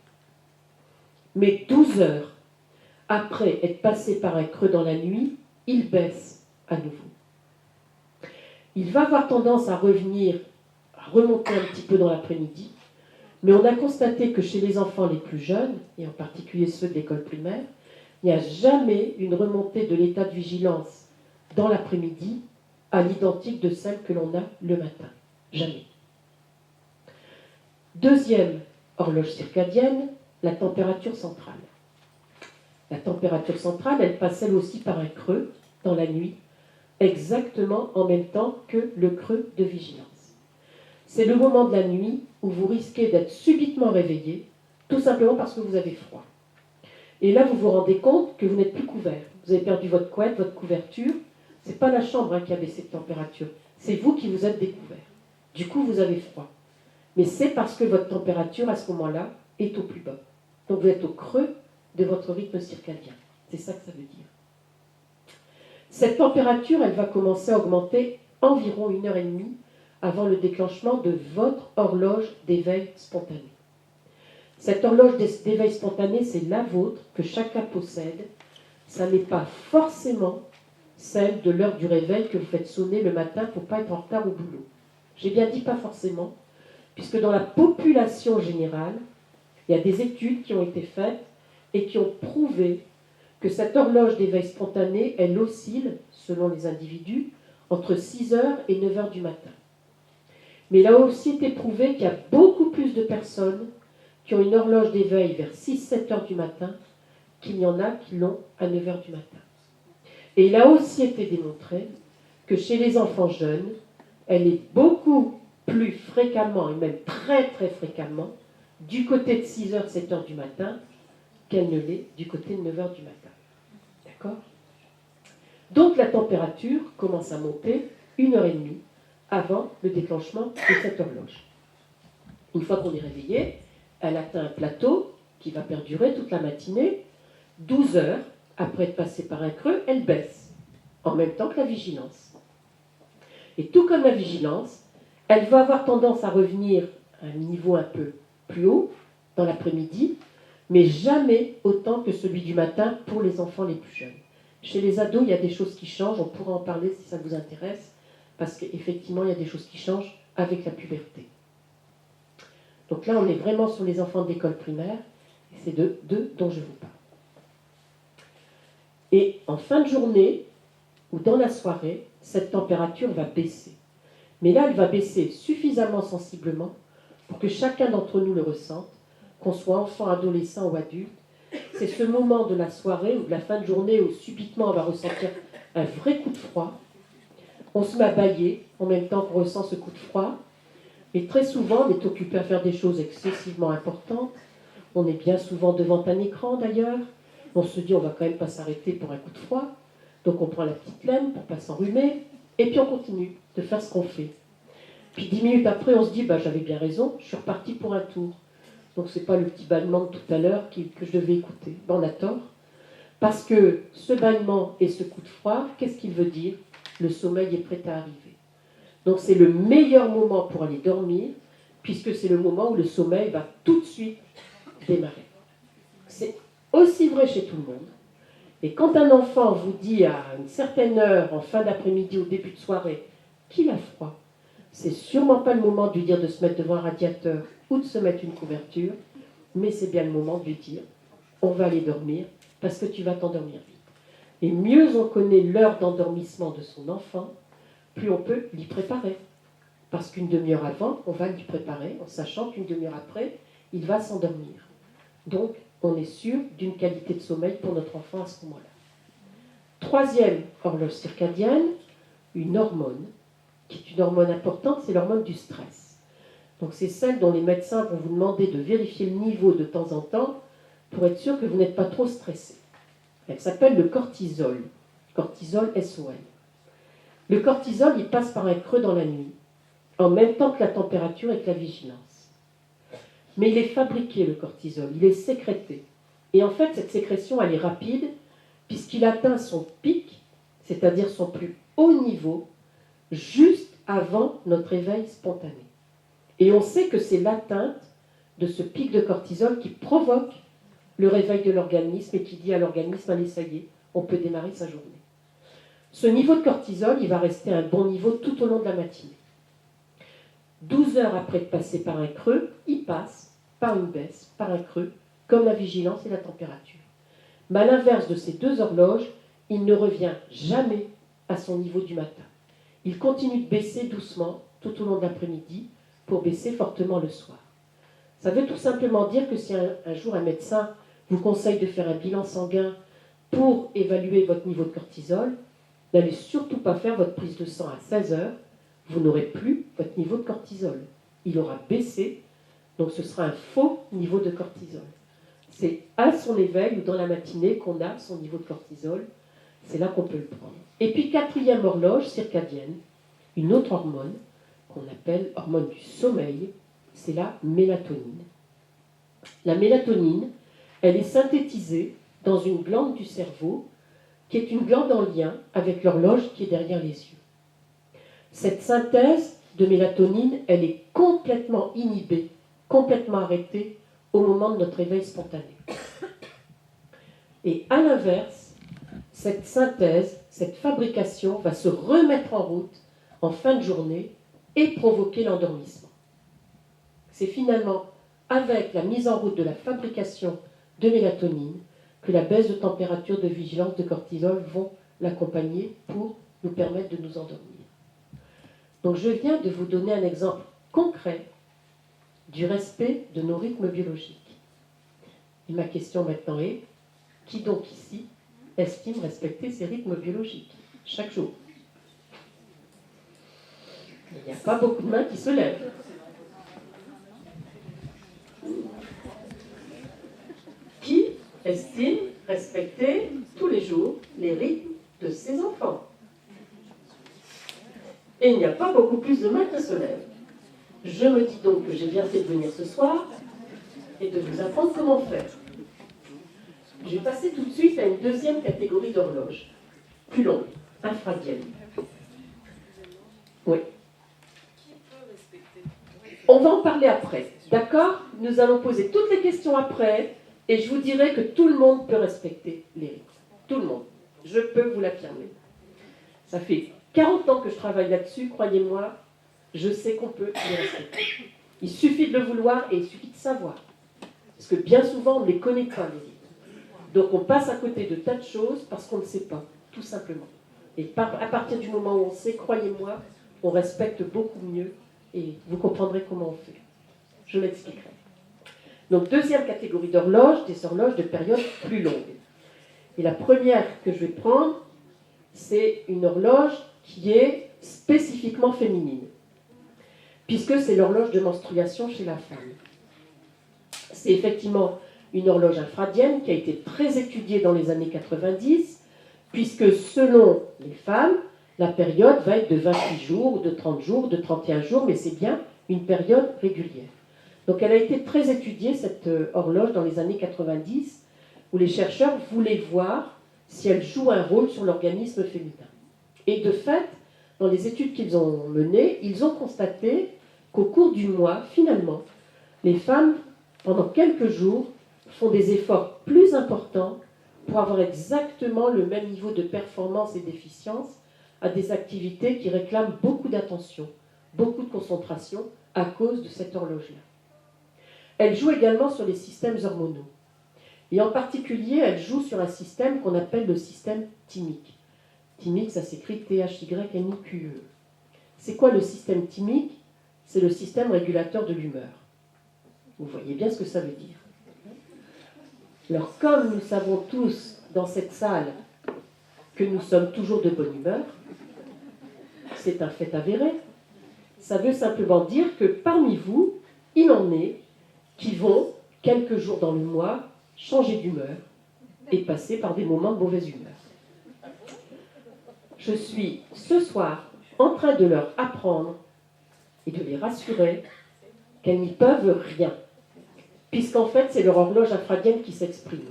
Mais 12 heures après être passé par un creux dans la nuit, il baisse à nouveau. Il va avoir tendance à revenir, à remonter un petit peu dans l'après-midi. Mais on a constaté que chez les enfants les plus jeunes, et en particulier ceux de l'école primaire, il n'y a jamais une remontée de l'état de vigilance dans l'après-midi à l'identique de celle que l'on a le matin. Jamais. Deuxième horloge circadienne, la température centrale. La température centrale, elle passe elle aussi par un creux dans la nuit, exactement en même temps que le creux de vigilance. C'est le moment de la nuit où vous risquez d'être subitement réveillé, tout simplement parce que vous avez froid. Et là, vous vous rendez compte que vous n'êtes plus couvert. Vous avez perdu votre couette, votre couverture. Ce n'est pas la chambre qui a baissé de température. C'est vous qui vous êtes découvert. Du coup, vous avez froid. Mais c'est parce que votre température, à ce moment-là, est au plus bas. Donc, vous êtes au creux de votre rythme circadien. C'est ça que ça veut dire. Cette température, elle va commencer à augmenter environ 1h30 avant le déclenchement de votre horloge d'éveil spontané. Cette horloge d'éveil spontané, c'est la vôtre que chacun possède. Ça n'est pas forcément celle de l'heure du réveil que vous faites sonner le matin pour ne pas être en retard au boulot. J'ai bien dit pas forcément, puisque dans la population générale, il y a des études qui ont été faites et qui ont prouvé que cette horloge d'éveil spontané, elle oscille, selon les individus, entre 6 heures et 9 heures du matin. Mais il a aussi été prouvé qu'il y a beaucoup plus de personnes qui ont une horloge d'éveil vers 6-7 heures du matin qu'il y en a qui l'ont à 9 heures du matin. Et il a aussi été démontré que chez les enfants jeunes, elle est beaucoup plus fréquemment, et même très très fréquemment, du côté de 6 heures, 7 heures du matin, qu'elle ne l'est du côté de 9 heures du matin. D'accord ? Donc la température commence à monter 1h30 avant le déclenchement de cette horloge. Une fois qu'on est réveillé, elle atteint un plateau qui va perdurer toute la matinée. 12 heures, après être passée par un creux, elle baisse, en même temps que la vigilance. Et tout comme la vigilance, elle va avoir tendance à revenir à un niveau un peu plus haut dans l'après-midi, mais jamais autant que celui du matin pour les enfants les plus jeunes. Chez les ados, il y a des choses qui changent, on pourra en parler si ça vous intéresse, parce qu'effectivement, il y a des choses qui changent avec la puberté. Donc là, on est vraiment sur les enfants de l'école primaire, et c'est d'eux dont je vous parle. Et en fin de journée, ou dans la soirée, cette température va baisser. Mais là, elle va baisser suffisamment sensiblement pour que chacun d'entre nous le ressente, qu'on soit enfant, adolescent ou adulte. C'est ce moment de la soirée ou de la fin de journée où subitement on va ressentir un vrai coup de froid. On se met à bâiller en même temps qu'on ressent ce coup de froid. Et très souvent, on est occupé à faire des choses excessivement importantes. On est bien souvent devant un écran d'ailleurs. On se dit on va quand même pas s'arrêter pour un coup de froid. Donc on prend la petite laine pour pas s'enrhumer. Et puis on continue de faire ce qu'on fait. Puis 10 minutes après, on se dit j'avais bien raison, je suis reparti pour un tour. Donc ce n'est pas le petit bâillement de tout à l'heure que je devais écouter. On a tort. Parce que ce bâillement et ce coup de froid, qu'est-ce qu'il veut dire ? Le sommeil est prêt à arriver. Donc c'est le meilleur moment pour aller dormir, puisque c'est le moment où le sommeil va tout de suite démarrer. C'est aussi vrai chez tout le monde. Et quand un enfant vous dit à une certaine heure, en fin d'après-midi ou début de soirée, qu'il a froid, c'est sûrement pas le moment de lui dire de se mettre devant un radiateur ou de se mettre une couverture, mais c'est bien le moment de lui dire on va aller dormir parce que tu vas t'endormir vite. Et mieux on connaît l'heure d'endormissement de son enfant, plus on peut l'y préparer. Parce qu'une demi-heure avant, on va l'y préparer en sachant qu'une demi-heure après, il va s'endormir. Donc, on est sûr d'une qualité de sommeil pour notre enfant à ce moment-là. Troisième horloge circadienne, une hormone, qui est une hormone importante, c'est l'hormone du stress. Donc c'est celle dont les médecins vont vous demander de vérifier le niveau de temps en temps pour être sûr que vous n'êtes pas trop stressé. Elle s'appelle le cortisol. Cortisol SOL. Le cortisol, il passe par un creux dans la nuit, en même temps que la température et que la vigilance. Mais il est fabriqué, le cortisol, il est sécrété. Et en fait, cette sécrétion, elle est rapide, puisqu'il atteint son pic, c'est-à-dire son plus haut niveau, juste avant notre éveil spontané. Et on sait que c'est l'atteinte de ce pic de cortisol qui provoque le réveil de l'organisme et qui dit à l'organisme, allez, ça y est, on peut démarrer sa journée. Ce niveau de cortisol, il va rester à un bon niveau tout au long de la matinée. 12 heures après de passer par un creux, il passe par une baisse, par un creux, comme la vigilance et la température. Mais à l'inverse de ces deux horloges, il ne revient jamais à son niveau du matin. Il continue de baisser doucement tout au long de l'après-midi pour baisser fortement le soir. Ça veut tout simplement dire que si un jour un médecin vous conseille de faire un bilan sanguin pour évaluer votre niveau de cortisol, n'allez surtout pas faire votre prise de sang à 16 heures, vous n'aurez plus votre niveau de cortisol. Il aura baissé, donc ce sera un faux niveau de cortisol. C'est à son éveil ou dans la matinée qu'on a son niveau de cortisol, c'est là qu'on peut le prendre. Et puis quatrième horloge circadienne, une autre hormone qu'on appelle hormone du sommeil, c'est la mélatonine. La mélatonine, elle est synthétisée dans une glande du cerveau qui est une glande en lien avec l'horloge qui est derrière les yeux. Cette synthèse de mélatonine, elle est complètement inhibée, complètement arrêtée au moment de notre éveil spontané. Et à l'inverse, cette synthèse, cette fabrication va se remettre en route en fin de journée et provoquer l'endormissement. C'est finalement avec la mise en route de la fabrication de mélatonine que la baisse de température, de vigilance, de cortisol vont l'accompagner pour nous permettre de nous endormir. Donc je viens de vous donner un exemple concret du respect de nos rythmes biologiques. Et ma question maintenant est, qui donc ici estime respecter ces rythmes biologiques chaque jour? Il n'y a pas beaucoup de mains qui se lèvent. Qui estime respecter tous les jours les rythmes de ses enfants? Et il n'y a pas beaucoup plus de mains qui se lèvent. Je me dis donc que j'ai bien fait de venir ce soir et de vous apprendre comment faire. Je vais passer tout de suite à une deuxième catégorie d'horloge, plus longue, infradienne. Oui. On va en parler après, d'accord? Nous allons poser toutes les questions après et je vous dirai que tout le monde peut respecter les rythmes. Tout le monde. Je peux vous l'affirmer. Ça fait 40 ans que je travaille là-dessus, croyez-moi, je sais qu'on peut les respecter. Il suffit de le vouloir et il suffit de savoir. Parce que bien souvent, on ne les connaît pas, les rythmes. Donc on passe à côté de tas de choses parce qu'on ne sait pas, tout simplement. Et à partir du moment où on sait, croyez-moi, on respecte beaucoup mieux et vous comprendrez comment on fait. Je m'expliquerai. Donc deuxième catégorie d'horloges, des horloges de période plus longue. Et la première que je vais prendre, c'est une horloge qui est spécifiquement féminine, puisque c'est l'horloge de menstruation chez la femme. C'est effectivement une horloge infradienne qui a été très étudiée dans les années 90, puisque selon les femmes, la période va être de 28 jours, de 30 jours, de 31 jours, mais c'est bien une période régulière. Donc elle a été très étudiée, cette horloge, dans les années 90, où les chercheurs voulaient voir si elle joue un rôle sur l'organisme féminin. Et de fait, dans les études qu'ils ont menées, ils ont constaté qu'au cours du mois, finalement, les femmes, pendant quelques jours, font des efforts plus importants pour avoir exactement le même niveau de performance et d'efficience à des activités qui réclament beaucoup d'attention, beaucoup de concentration à cause de cette horloge-là. Elle joue également sur les systèmes hormonaux. Et en particulier, elle joue sur un système qu'on appelle le système thymique. Thymique, ça s'écrit T-H-Y-M-I-Q-E. C'est quoi le système thymique? C'est le système régulateur de l'humeur. Vous voyez bien ce que ça veut dire. Alors, comme nous savons tous dans cette salle que nous sommes toujours de bonne humeur, c'est un fait avéré, ça veut simplement dire que parmi vous, il en est qui vont, quelques jours dans le mois, changer d'humeur et passer par des moments de mauvaise humeur. Je suis ce soir en train de leur apprendre et de les rassurer qu'elles n'y peuvent rien, puisqu'en fait c'est leur horloge infradienne qui s'exprime.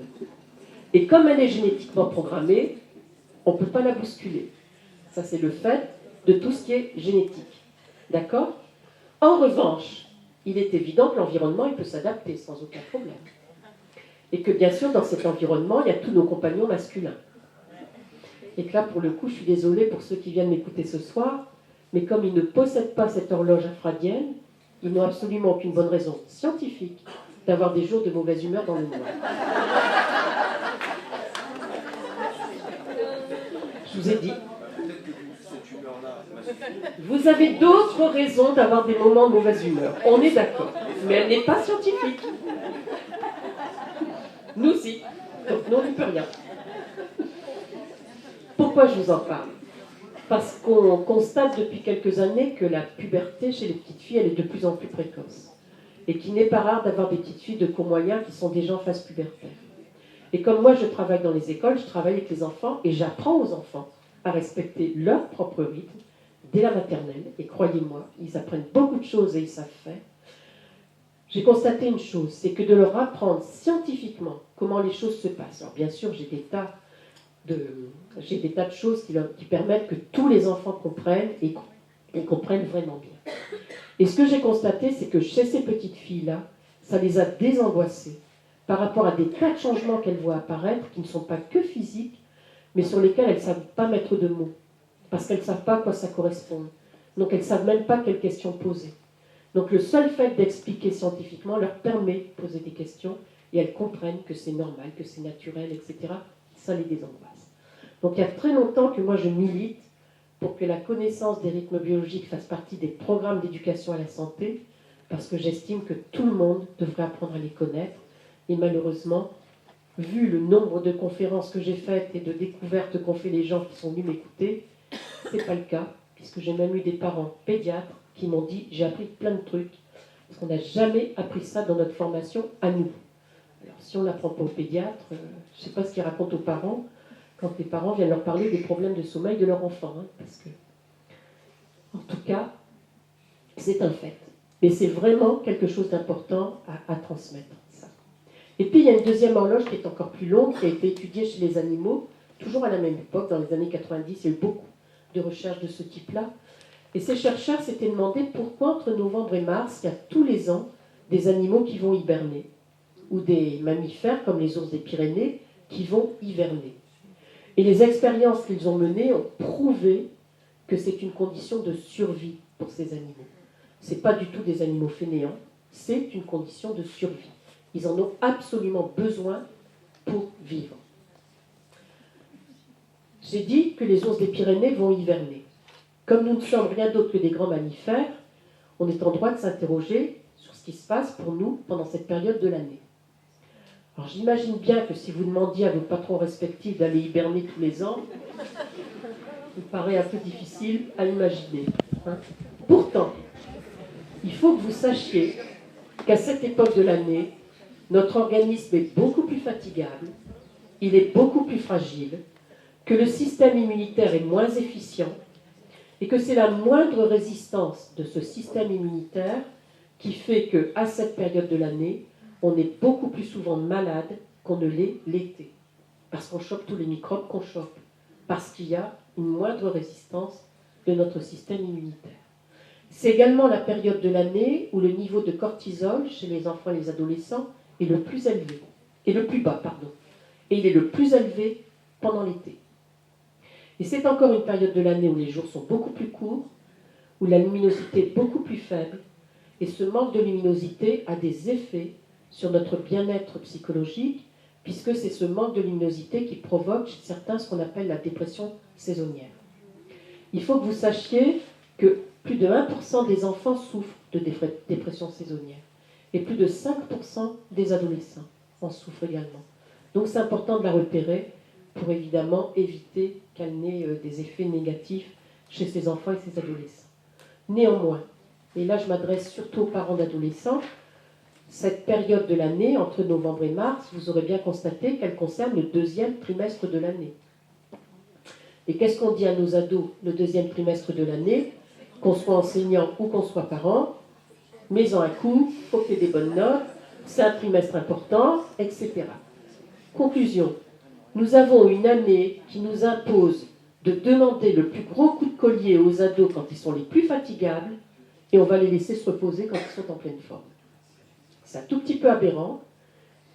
Et comme elle est génétiquement programmée, on ne peut pas la bousculer. Ça c'est le fait de tout ce qui est génétique. D'accord? En revanche, il est évident que l'environnement il peut s'adapter sans aucun problème. Et que bien sûr, dans cet environnement, il y a tous nos compagnons masculins. Et que là, pour le coup, je suis désolée pour ceux qui viennent m'écouter ce soir, mais comme ils ne possèdent pas cette horloge infradienne, ils n'ont absolument aucune bonne raison scientifique d'avoir des jours de mauvaise humeur dans le mois. Je vous ai dit. Vous avez d'autres raisons d'avoir des moments de mauvaise humeur. On est d'accord. Mais elle n'est pas scientifique. Nous aussi. Donc nous, on n'y peut rien. Pourquoi je vous en parle? Parce qu'on constate depuis quelques années que la puberté chez les petites filles, elle est de plus en plus précoce. Et qu'il n'est pas rare d'avoir des petites filles de cours moyens qui sont déjà en phase pubertaire. Et comme moi, je travaille dans les écoles, je travaille avec les enfants et j'apprends aux enfants à respecter leur propre rythme dès la maternelle. Et croyez-moi, ils apprennent beaucoup de choses et ils savent faire. J'ai constaté une chose, c'est que de leur apprendre scientifiquement comment les choses se passent. Alors bien sûr, j'ai des tas de choses qui permettent que tous les enfants comprennent et comprennent vraiment bien. Et ce que j'ai constaté, c'est que chez ces petites filles-là, ça les a désangoissées par rapport à des tas de changements qu'elles voient apparaître, qui ne sont pas que physiques, mais sur lesquels elles ne savent pas mettre de mots, parce qu'elles ne savent pas à quoi ça correspond. Donc elles ne savent même pas quelles questions poser. Donc le seul fait d'expliquer scientifiquement leur permet de poser des questions et elles comprennent que c'est normal, que c'est naturel, etc. Ça les désangoisse. Donc il y a très longtemps que moi je milite pour que la connaissance des rythmes biologiques fasse partie des programmes d'éducation à la santé, parce que j'estime que tout le monde devrait apprendre à les connaître. Et malheureusement, vu le nombre de conférences que j'ai faites et de découvertes qu'ont fait les gens qui sont venus m'écouter, ce n'est pas le cas, puisque j'ai même eu des parents pédiatres qui m'ont dit « j'ai appris plein de trucs ». Parce qu'on n'a jamais appris ça dans notre formation à nous. Alors, si on ne l'apprend pas aux pédiatres, je ne sais pas ce qu'ils racontent aux parents quand les parents viennent leur parler des problèmes de sommeil de leur enfant. Parce que, en tout cas, c'est un fait. Et c'est vraiment quelque chose d'important à transmettre, ça. Et puis, il y a une deuxième horloge qui est encore plus longue, qui a été étudiée chez les animaux, toujours à la même époque, dans les années 90, il y a eu beaucoup de recherches de ce type-là. Et ces chercheurs s'étaient demandé pourquoi entre novembre et mars, il y a tous les ans des animaux qui vont hiberner, ou des mammifères comme les ours des Pyrénées qui vont hiverner. Et les expériences qu'ils ont menées ont prouvé que c'est une condition de survie pour ces animaux. Ce n'est pas du tout des animaux fainéants, c'est une condition de survie. Ils en ont absolument besoin pour vivre. J'ai dit que les ours des Pyrénées vont hiverner. Comme nous ne sommes rien d'autre que des grands mammifères, on est en droit de s'interroger sur ce qui se passe pour nous pendant cette période de l'année. Alors j'imagine bien que si vous demandiez à vos patrons respectifs d'aller hiberner tous les ans, il me paraît un peu difficile à imaginer. Pourtant, il faut que vous sachiez qu'à cette époque de l'année, notre organisme est beaucoup plus fatigable, il est beaucoup plus fragile, que le système immunitaire est moins efficient, et que c'est la moindre résistance de ce système immunitaire qui fait qu'à cette période de l'année, on est beaucoup plus souvent malade qu'on ne l'est l'été. Parce qu'on chope tous les microbes qu'on chope. Parce qu'il y a une moindre résistance de notre système immunitaire. C'est également la période de l'année où le niveau de cortisol chez les enfants et les adolescents est le plus élevé. Et le plus bas, pardon. Et il est le plus élevé pendant l'été. Et c'est encore une période de l'année où les jours sont beaucoup plus courts, où la luminosité est beaucoup plus faible, et ce manque de luminosité a des effets sur notre bien-être psychologique, puisque c'est ce manque de luminosité qui provoque chez certains ce qu'on appelle la dépression saisonnière. Il faut que vous sachiez que plus de 1% des enfants souffrent de dépression saisonnière, et plus de 5% des adolescents en souffrent également. Donc c'est important de la repérer pour évidemment éviter qu'elle n'ait des effets négatifs chez ces enfants et ces adolescents. Néanmoins, et là je m'adresse surtout aux parents d'adolescents, cette période de l'année, entre novembre et mars, vous aurez bien constaté qu'elle concerne le deuxième trimestre de l'année. Et qu'est-ce qu'on dit à nos ados le deuxième trimestre de l'année, qu'on soit enseignant ou qu'on soit parent? Mets-en un coup, il faut que tu aies des bonnes notes, c'est un trimestre important, etc. Conclusion. Nous avons une année qui nous impose de demander le plus gros coup de collier aux ados quand ils sont les plus fatigables, et on va les laisser se reposer quand ils sont en pleine forme. C'est un tout petit peu aberrant,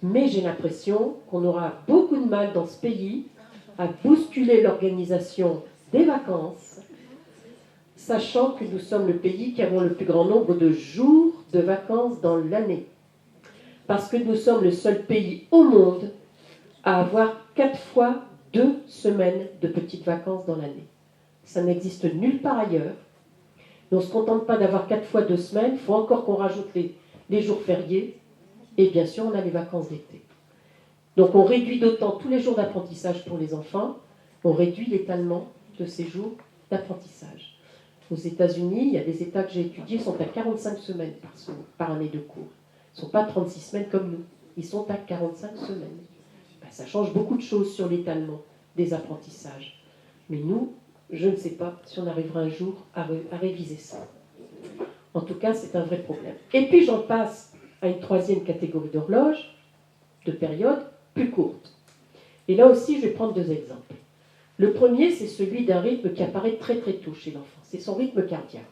mais j'ai l'impression qu'on aura beaucoup de mal dans ce pays à bousculer l'organisation des vacances, sachant que nous sommes le pays qui avons le plus grand nombre de jours de vacances dans l'année. Parce que nous sommes le seul pays au monde à avoir 4 fois 2 semaines de petites vacances dans l'année. Ça n'existe nulle part ailleurs. Mais on ne se contente pas d'avoir 4 fois 2 semaines, il faut encore qu'on rajoute les jours fériés, et bien sûr on a les vacances d'été. Donc on réduit d'autant tous les jours d'apprentissage pour les enfants, on réduit l'étalement de ces jours d'apprentissage. Aux États-Unis, il y a des États que j'ai étudiés, sont à 45 semaines par année de cours. Ils ne sont pas 36 semaines comme nous, ils sont à 45 semaines. Ça change beaucoup de choses sur l'étalement des apprentissages. Mais nous, je ne sais pas si on arrivera un jour à réviser ça. En tout cas, c'est un vrai problème. Et puis j'en passe à une troisième catégorie d'horloges, de périodes plus courtes. Et là aussi, je vais prendre 2 exemples. Le premier, c'est celui d'un rythme qui apparaît très très tôt chez l'enfant. C'est son rythme cardiaque.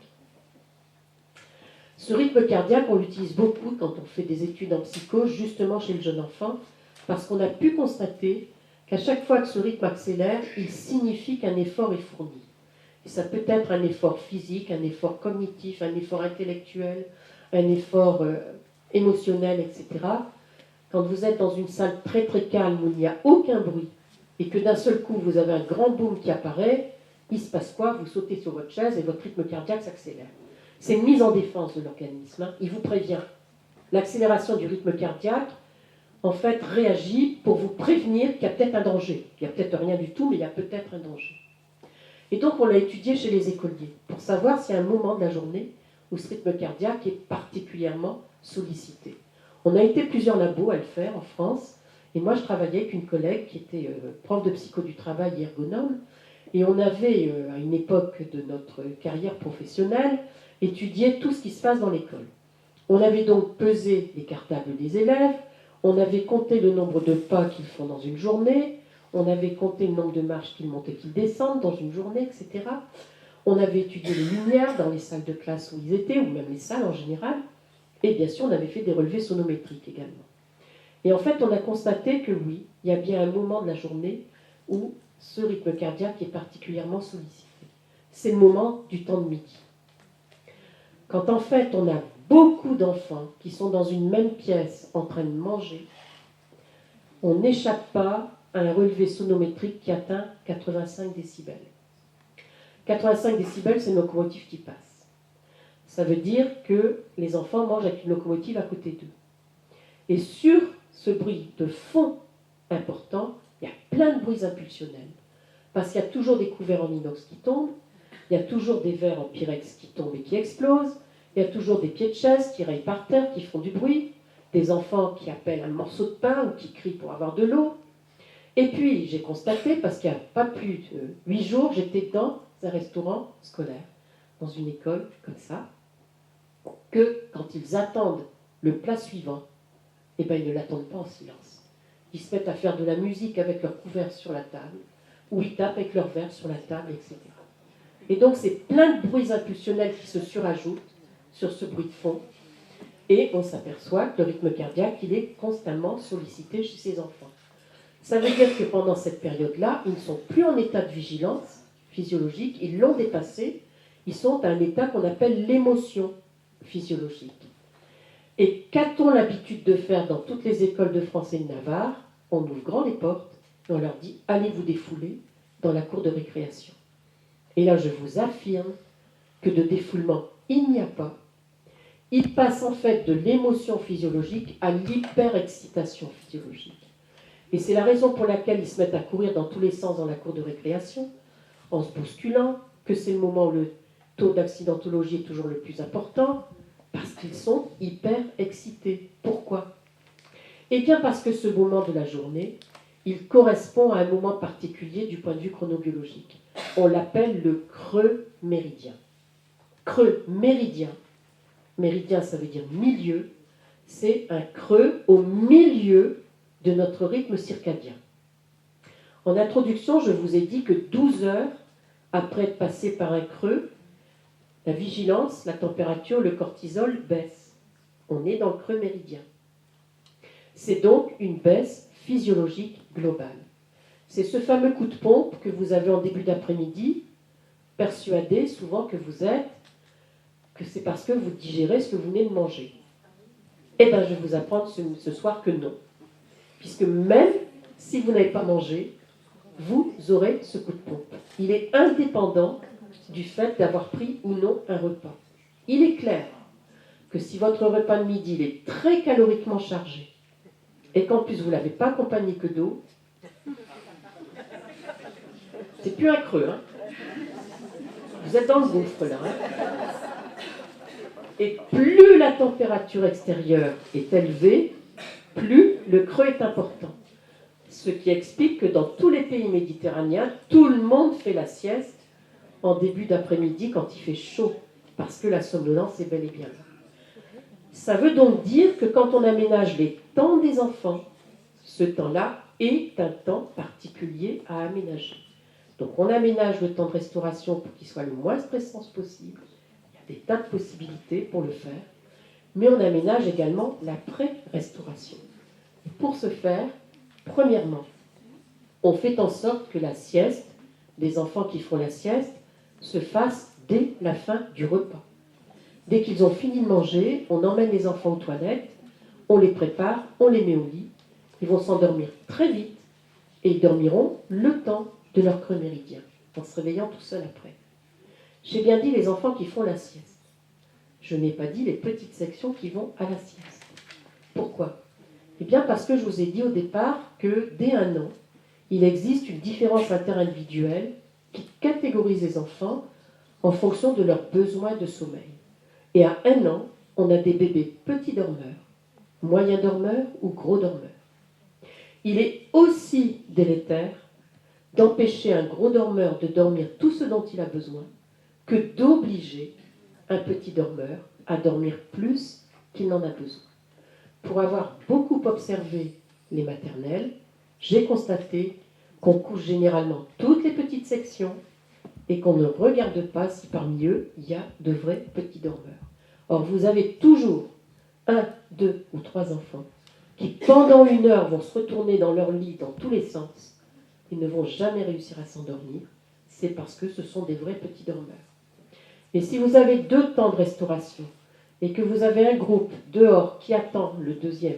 Ce rythme cardiaque, on l'utilise beaucoup quand on fait des études en psycho, justement chez le jeune enfant, parce qu'on a pu constater qu'à chaque fois que ce rythme accélère, il signifie qu'un effort est fourni. Et ça peut être un effort physique, un effort cognitif, un effort intellectuel, un effort émotionnel, etc. Quand vous êtes dans une salle très très calme où il n'y a aucun bruit, et que d'un seul coup vous avez un grand boom qui apparaît, il se passe quoi? Vous sautez sur votre chaise et votre rythme cardiaque s'accélère. C'est une mise en défense de l'organisme, hein. Il vous prévient. L'accélération du rythme cardiaque, en fait, réagit pour vous prévenir qu'il y a peut-être un danger. Il n'y a peut-être rien du tout, mais il y a peut-être un danger. Et donc, on l'a étudié chez les écoliers pour savoir s'il y a un moment de la journée où ce rythme cardiaque est particulièrement sollicité. On a été plusieurs labos à le faire en France, et moi, je travaillais avec une collègue qui était prof de psycho du travail et ergonome, et on avait, à une époque de notre carrière professionnelle, étudié tout ce qui se passe dans l'école. On avait donc pesé les cartables des élèves, on avait compté le nombre de pas qu'ils font dans une journée, on avait compté le nombre de marches qu'ils montent et qu'ils descendent dans une journée, etc. On avait étudié les lumières dans les salles de classe où ils étaient, ou même les salles en général, et bien sûr, on avait fait des relevés sonométriques également. Et en fait, on a constaté que oui, il y a bien un moment de la journée où ce rythme cardiaque est particulièrement sollicité. C'est le moment du temps de midi. Quand en fait on a beaucoup d'enfants qui sont dans une même pièce en train de manger, on n'échappe pas à un relevé sonométrique qui atteint 85 décibels. 85 décibels, c'est une locomotive qui passe. Ça veut dire que les enfants mangent avec une locomotive à côté d'eux. Et sur ce bruit de fond important, il y a plein de bruits impulsionnels. Parce qu'il y a toujours des couverts en inox qui tombent, il y a toujours des verres en pyrex qui tombent et qui explosent, il y a toujours des pieds de chaise qui rayent par terre, qui font du bruit, des enfants qui appellent un morceau de pain ou qui crient pour avoir de l'eau. Et puis, j'ai constaté, parce qu'il n'y a pas plus de 8 jours, j'étais dans un restaurant scolaire, dans une école comme ça, que quand ils attendent le plat suivant, eh ben, ils ne l'attendent pas en silence. Ils se mettent à faire de la musique avec leur couvert sur la table, ou ils tapent avec leur verre sur la table, etc. Et donc, c'est plein de bruits impulsionnels qui se surajoutent sur ce bruit de fond, et on s'aperçoit que le rythme cardiaque, il est constamment sollicité chez ces enfants. Ça veut dire que pendant cette période-là, ils ne sont plus en état de vigilance physiologique, ils l'ont dépassé, ils sont à un état qu'on appelle l'émotion physiologique. Et qu'a-t-on l'habitude de faire dans toutes les écoles de France et de Navarre? On ouvre grand les portes et on leur dit « allez vous défouler dans la cour de récréation ». Et là, je vous affirme que de défoulement, il n'y a pas. Il passe en fait de l'émotion physiologique à l'hyperexcitation physiologique. Et c'est la raison pour laquelle ils se mettent à courir dans tous les sens dans la cour de récréation, en se bousculant, que c'est le moment où le taux d'accidentologie est toujours le plus important, parce qu'ils sont hyper excités. Pourquoi? Eh bien parce que ce moment de la journée, il correspond à un moment particulier du point de vue chronobiologique. On l'appelle le creux méridien. Creux méridien, méridien ça veut dire milieu, c'est un creux au milieu de notre rythme circadien. En introduction, je vous ai dit que 12 heures après être passé par un creux, la vigilance, la température, le cortisol baissent. On est dans le creux méridien. C'est donc une baisse physiologique globale. C'est ce fameux coup de pompe que vous avez en début d'après-midi, persuadé souvent que vous êtes, que c'est parce que vous digérez ce que vous venez de manger. Eh bien, je vais vous apprendre ce soir que non. Puisque même si vous n'avez pas mangé, vous aurez ce coup de pompe. Il est indépendant du fait d'avoir pris ou non un repas. Il est clair que si votre repas de midi il est très caloriquement chargé et qu'en plus vous ne l'avez pas accompagné que d'eau, c'est plus un creux. Hein. Vous êtes dans le gouffre là. Hein. Et plus la température extérieure est élevée, plus le creux est important. Ce qui explique que dans tous les pays méditerranéens, tout le monde fait la sieste en début d'après-midi quand il fait chaud, parce que la somnolence est bel et bien là. Ça veut donc dire que quand on aménage les temps des enfants, ce temps-là est un temps particulier à aménager. Donc on aménage le temps de restauration pour qu'il soit le moins stressant possible. Il y a des tas de possibilités pour le faire, mais on aménage également l'après-restauration. Pour ce faire, premièrement, on fait en sorte que la sieste, des enfants qui font la sieste, se fasse dès la fin du repas. Dès qu'ils ont fini de manger, on emmène les enfants aux toilettes, on les prépare, on les met au lit. Ils vont s'endormir très vite et ils dormiront le temps de leur creux méridien. en se réveillant tout seul après. J'ai bien dit les enfants qui font la sieste. Je n'ai pas dit les petites sections qui vont à la sieste. Pourquoi? Eh bien parce que je vous ai dit au départ que dès 1 an, il existe une différence interindividuelle qui catégorise les enfants en fonction de leurs besoins de sommeil. Et à 1 an, on a des bébés petits dormeurs, moyens dormeurs ou gros dormeurs. Il est aussi délétère d'empêcher un gros dormeur de dormir tout ce dont il a besoin que d'obliger un petit dormeur à dormir plus qu'il n'en a besoin. Pour avoir beaucoup observé les maternelles, j'ai constaté qu'on couche généralement toutes les petites sections et qu'on ne regarde pas si parmi eux, il y a de vrais petits dormeurs. Or, vous avez toujours 1, 2 ou 3 enfants qui, pendant 1 heure, vont se retourner dans leur lit dans tous les sens. Ils ne vont jamais réussir à s'endormir. C'est parce que ce sont des vrais petits dormeurs. Et si vous avez 2 temps de restauration et que vous avez un groupe dehors qui attend le 2e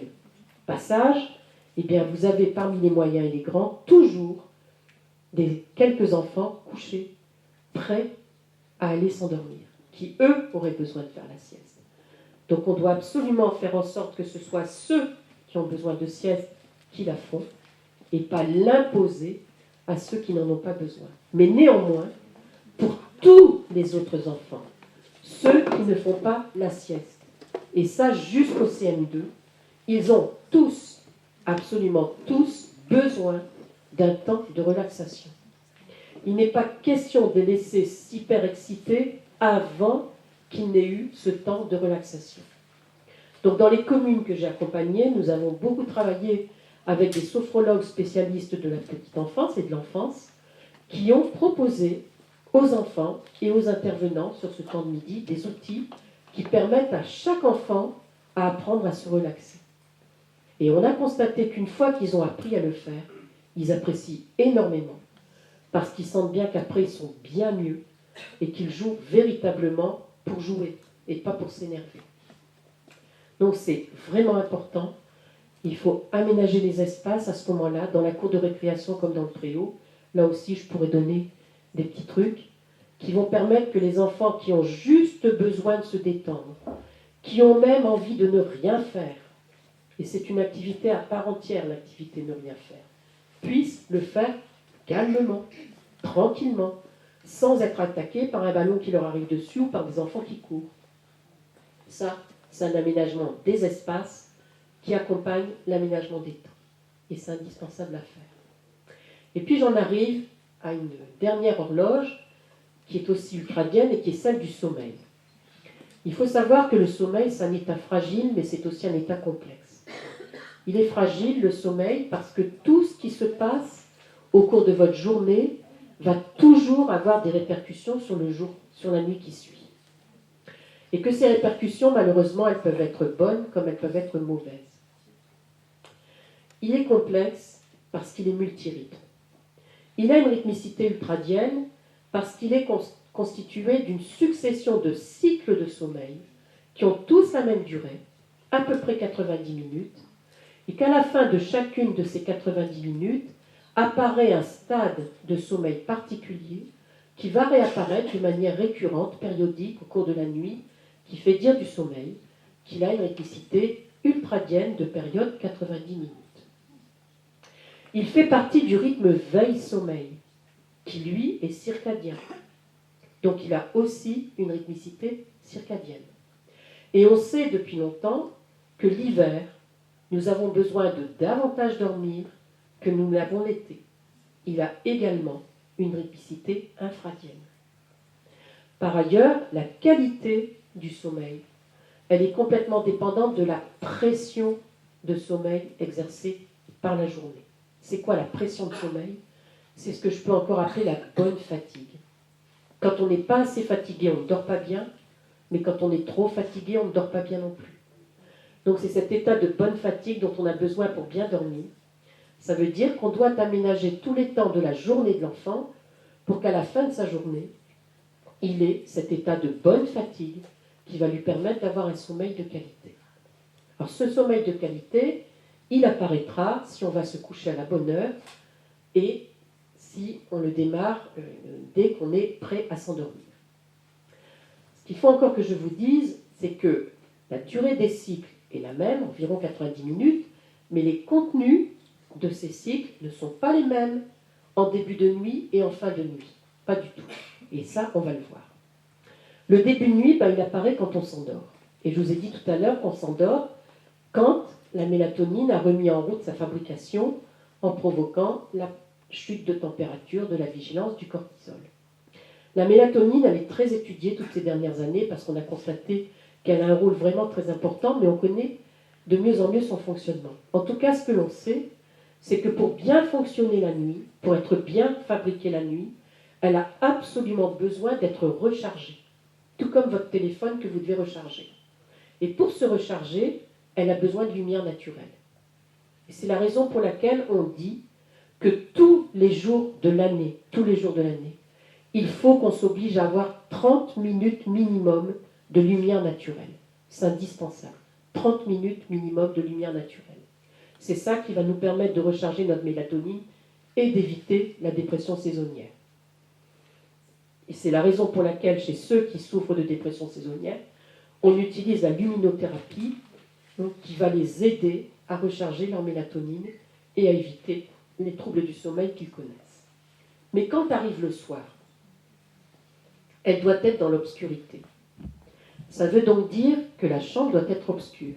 passage, eh bien vous avez parmi les moyens et les grands toujours quelques enfants couchés, prêts à aller s'endormir, qui eux auraient besoin de faire la sieste. Donc on doit absolument faire en sorte que ce soit ceux qui ont besoin de sieste qui la font et pas l'imposer à ceux qui n'en ont pas besoin. Mais néanmoins, pour tous les autres enfants, ceux qui ne font pas la sieste, et ça jusqu'au CM2, ils ont tous, absolument tous, besoin d'un temps de relaxation. Il n'est pas question de les laisser s'hyper exciter avant qu'il n'ait eu ce temps de relaxation. Donc dans les communes que j'ai accompagnées, nous avons beaucoup travaillé avec des sophrologues spécialistes de la petite enfance et de l'enfance qui ont proposé aux enfants et aux intervenants sur ce temps de midi des outils qui permettent à chaque enfant à apprendre à se relaxer. Et on a constaté qu'une fois qu'ils ont appris à le faire, ils apprécient énormément parce qu'ils sentent bien qu'après ils sont bien mieux et qu'ils jouent véritablement pour jouer et pas pour s'énerver. Donc c'est vraiment important. Il faut aménager les espaces à ce moment-là, dans la cour de récréation comme dans le préau. Là aussi, je pourrais donner des petits trucs qui vont permettre que les enfants qui ont juste besoin de se détendre, qui ont même envie de ne rien faire, et c'est une activité à part entière, l'activité ne rien faire, puissent le faire calmement, tranquillement, sans être attaqués par un ballon qui leur arrive dessus ou par des enfants qui courent. Ça, c'est un aménagement des espaces qui accompagne l'aménagement des temps. Et c'est indispensable à faire. Et puis j'en arrive à une dernière horloge qui est aussi ultradienne et qui est celle du sommeil. Il faut savoir que le sommeil, c'est un état fragile, mais c'est aussi un état complexe. Il est fragile, le sommeil, parce que tout ce qui se passe au cours de votre journée va toujours avoir des répercussions sur le jour, sur la nuit qui suit. Et que ces répercussions, malheureusement, elles peuvent être bonnes comme elles peuvent être mauvaises. Il est complexe parce qu'il est multirythme. Il a une rythmicité ultradienne parce qu'il est constitué d'une succession de cycles de sommeil qui ont tous la même durée, à peu près 90 minutes, et qu'à la fin de chacune de ces 90 minutes apparaît un stade de sommeil particulier qui va réapparaître de manière récurrente, périodique, au cours de la nuit, qui fait dire du sommeil qu'il a une rythmicité ultradienne de période 90 minutes. Il fait partie du rythme veille-sommeil, qui lui est circadien. Donc il a aussi une rythmicité circadienne. Et on sait depuis longtemps que l'hiver, nous avons besoin de davantage dormir que nous l'avons l'été. Il a également une rythmicité infradienne. Par ailleurs, la qualité du sommeil, elle est complètement dépendante de la pression de sommeil exercée par la journée. C'est quoi la pression de sommeil? C'est ce que je peux encore appeler la bonne fatigue. Quand on n'est pas assez fatigué, on ne dort pas bien, mais quand on est trop fatigué, on ne dort pas bien non plus. Donc c'est cet état de bonne fatigue dont on a besoin pour bien dormir. Ça veut dire qu'on doit aménager tous les temps de la journée de l'enfant pour qu'à la fin de sa journée, il ait cet état de bonne fatigue qui va lui permettre d'avoir un sommeil de qualité. Alors ce sommeil de qualité, il apparaîtra si on va se coucher à la bonne heure et si on le démarre dès qu'on est prêt à s'endormir. Ce qu'il faut encore que je vous dise, c'est que la durée des cycles est la même, environ 90 minutes, mais les contenus de ces cycles ne sont pas les mêmes en début de nuit et en fin de nuit. Pas du tout. Et ça, on va le voir. Le début de nuit, il apparaît quand on s'endort. Et je vous ai dit tout à l'heure qu'on s'endort quand la mélatonine a remis en route sa fabrication en provoquant la chute de température, de la vigilance, du cortisol. La mélatonine, elle est très étudiée toutes ces dernières années parce qu'on a constaté qu'elle a un rôle vraiment très important, mais on connaît de mieux en mieux son fonctionnement. En tout cas, ce que l'on sait, c'est que pour bien fonctionner la nuit, pour être bien fabriquée la nuit, elle a absolument besoin d'être rechargée, tout comme votre téléphone que vous devez recharger. Et pour se recharger, elle a besoin de lumière naturelle. Et c'est la raison pour laquelle on dit que tous les jours de l'année, il faut qu'on s'oblige à avoir 30 minutes minimum de lumière naturelle. C'est indispensable. 30 minutes minimum de lumière naturelle. C'est ça qui va nous permettre de recharger notre mélatonine et d'éviter la dépression saisonnière. Et c'est la raison pour laquelle, chez ceux qui souffrent de dépression saisonnière, on utilise la luminothérapie, donc, qui va les aider à recharger leur mélatonine et à éviter les troubles du sommeil qu'ils connaissent. Mais quand arrive le soir, elle doit être dans l'obscurité. Ça veut donc dire que la chambre doit être obscure.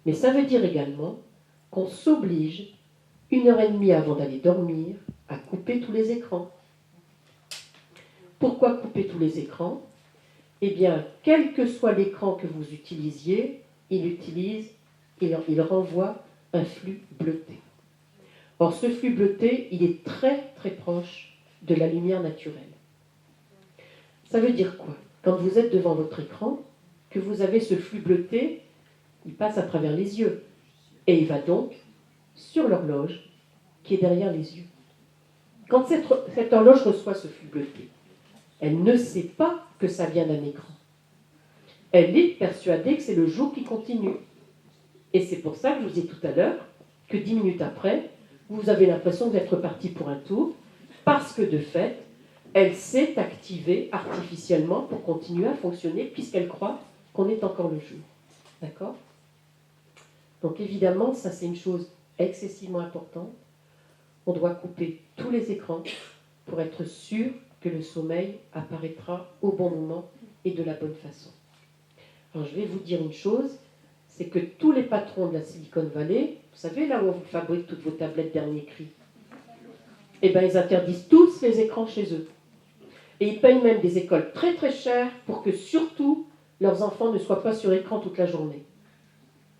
Mais ça veut dire également qu'on s'oblige, 1h30 avant d'aller dormir, à couper tous les écrans. Pourquoi couper tous les écrans ? Eh bien, quel que soit l'écran que vous utilisiez, il renvoie un flux bleuté. Or, ce flux bleuté, il est très très proche de la lumière naturelle. Ça veut dire quoi ? Quand vous êtes devant votre écran, que vous avez ce flux bleuté, il passe à travers les yeux. Et il va donc sur l'horloge qui est derrière les yeux. Quand cette horloge reçoit ce flux bleuté, elle ne sait pas que ça vient d'un écran. Elle est persuadée que c'est le jour qui continue. Et c'est pour ça que je vous ai dit tout à l'heure que 10 minutes après, vous avez l'impression d'être parti pour un tour, parce que de fait, elle s'est activée artificiellement pour continuer à fonctionner, puisqu'elle croit qu'on est encore le jour. D'accord ? Donc évidemment, ça c'est une chose excessivement importante. On doit couper tous les écrans pour être sûr que le sommeil apparaîtra au bon moment et de la bonne façon. Alors je vais vous dire une chose, c'est que tous les patrons de la Silicon Valley, vous savez là où on fabrique toutes vos tablettes dernier cri, eh bien ils interdisent tous les écrans chez eux. Et ils payent même des écoles très très chères pour que surtout leurs enfants ne soient pas sur écran toute la journée.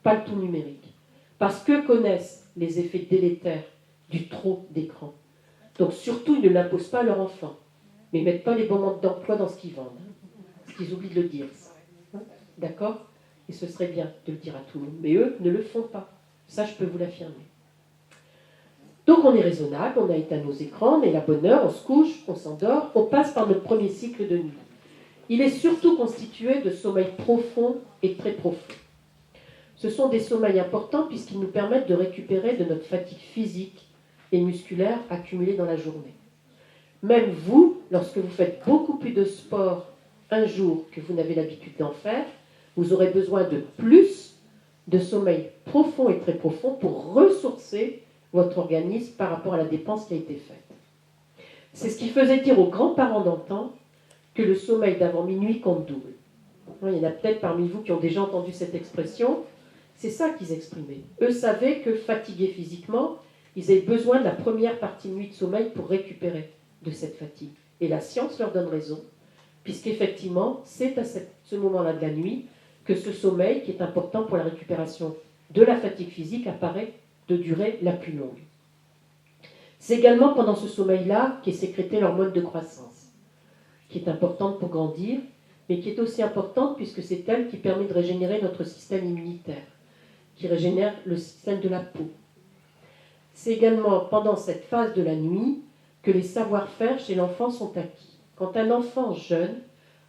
Pas le tout numérique. Parce qu'eux connaissent les effets délétères du trop d'écran. Donc surtout, ils ne l'imposent pas à leurs enfants. Mais ils ne mettent pas les bons modes d'emploi dans ce qu'ils vendent. Parce qu'ils oublient de le dire. D'accord ? Et ce serait bien de le dire à tout le monde. Mais eux ne le font pas. Ça, je peux vous l'affirmer. Donc on est raisonnable, on a éteint nos écrans, on est à la bonne heure, on se couche, on s'endort, on passe par notre premier cycle de nuit. Il est surtout constitué de sommeil profond et très profond. Ce sont des sommeils importants puisqu'ils nous permettent de récupérer de notre fatigue physique et musculaire accumulée dans la journée. Même vous, lorsque vous faites beaucoup plus de sport un jour que vous n'avez l'habitude d'en faire, vous aurez besoin de plus de sommeil profond et très profond pour ressourcer votre organisme par rapport à la dépense qui a été faite. C'est ce qui faisait dire aux grands-parents d'antan que le sommeil d'avant minuit compte double. Il y en a peut-être parmi vous qui ont déjà entendu cette expression. C'est ça qu'ils exprimaient. Eux savaient que fatigués physiquement, ils avaient besoin de la première partie de nuit de sommeil pour récupérer de cette fatigue. Et la science leur donne raison, puisqu'effectivement, c'est à ce moment-là de la nuit que ce sommeil, qui est important pour la récupération de la fatigue physique, apparaît de durée la plus longue. C'est également pendant ce sommeil-là qu'est sécrété l'hormone de croissance, qui est importante pour grandir, mais qui est aussi importante puisque c'est elle qui permet de régénérer notre système immunitaire, qui régénère le système de la peau. C'est également pendant cette phase de la nuit que les savoir-faire chez l'enfant sont acquis. Quand un enfant jeune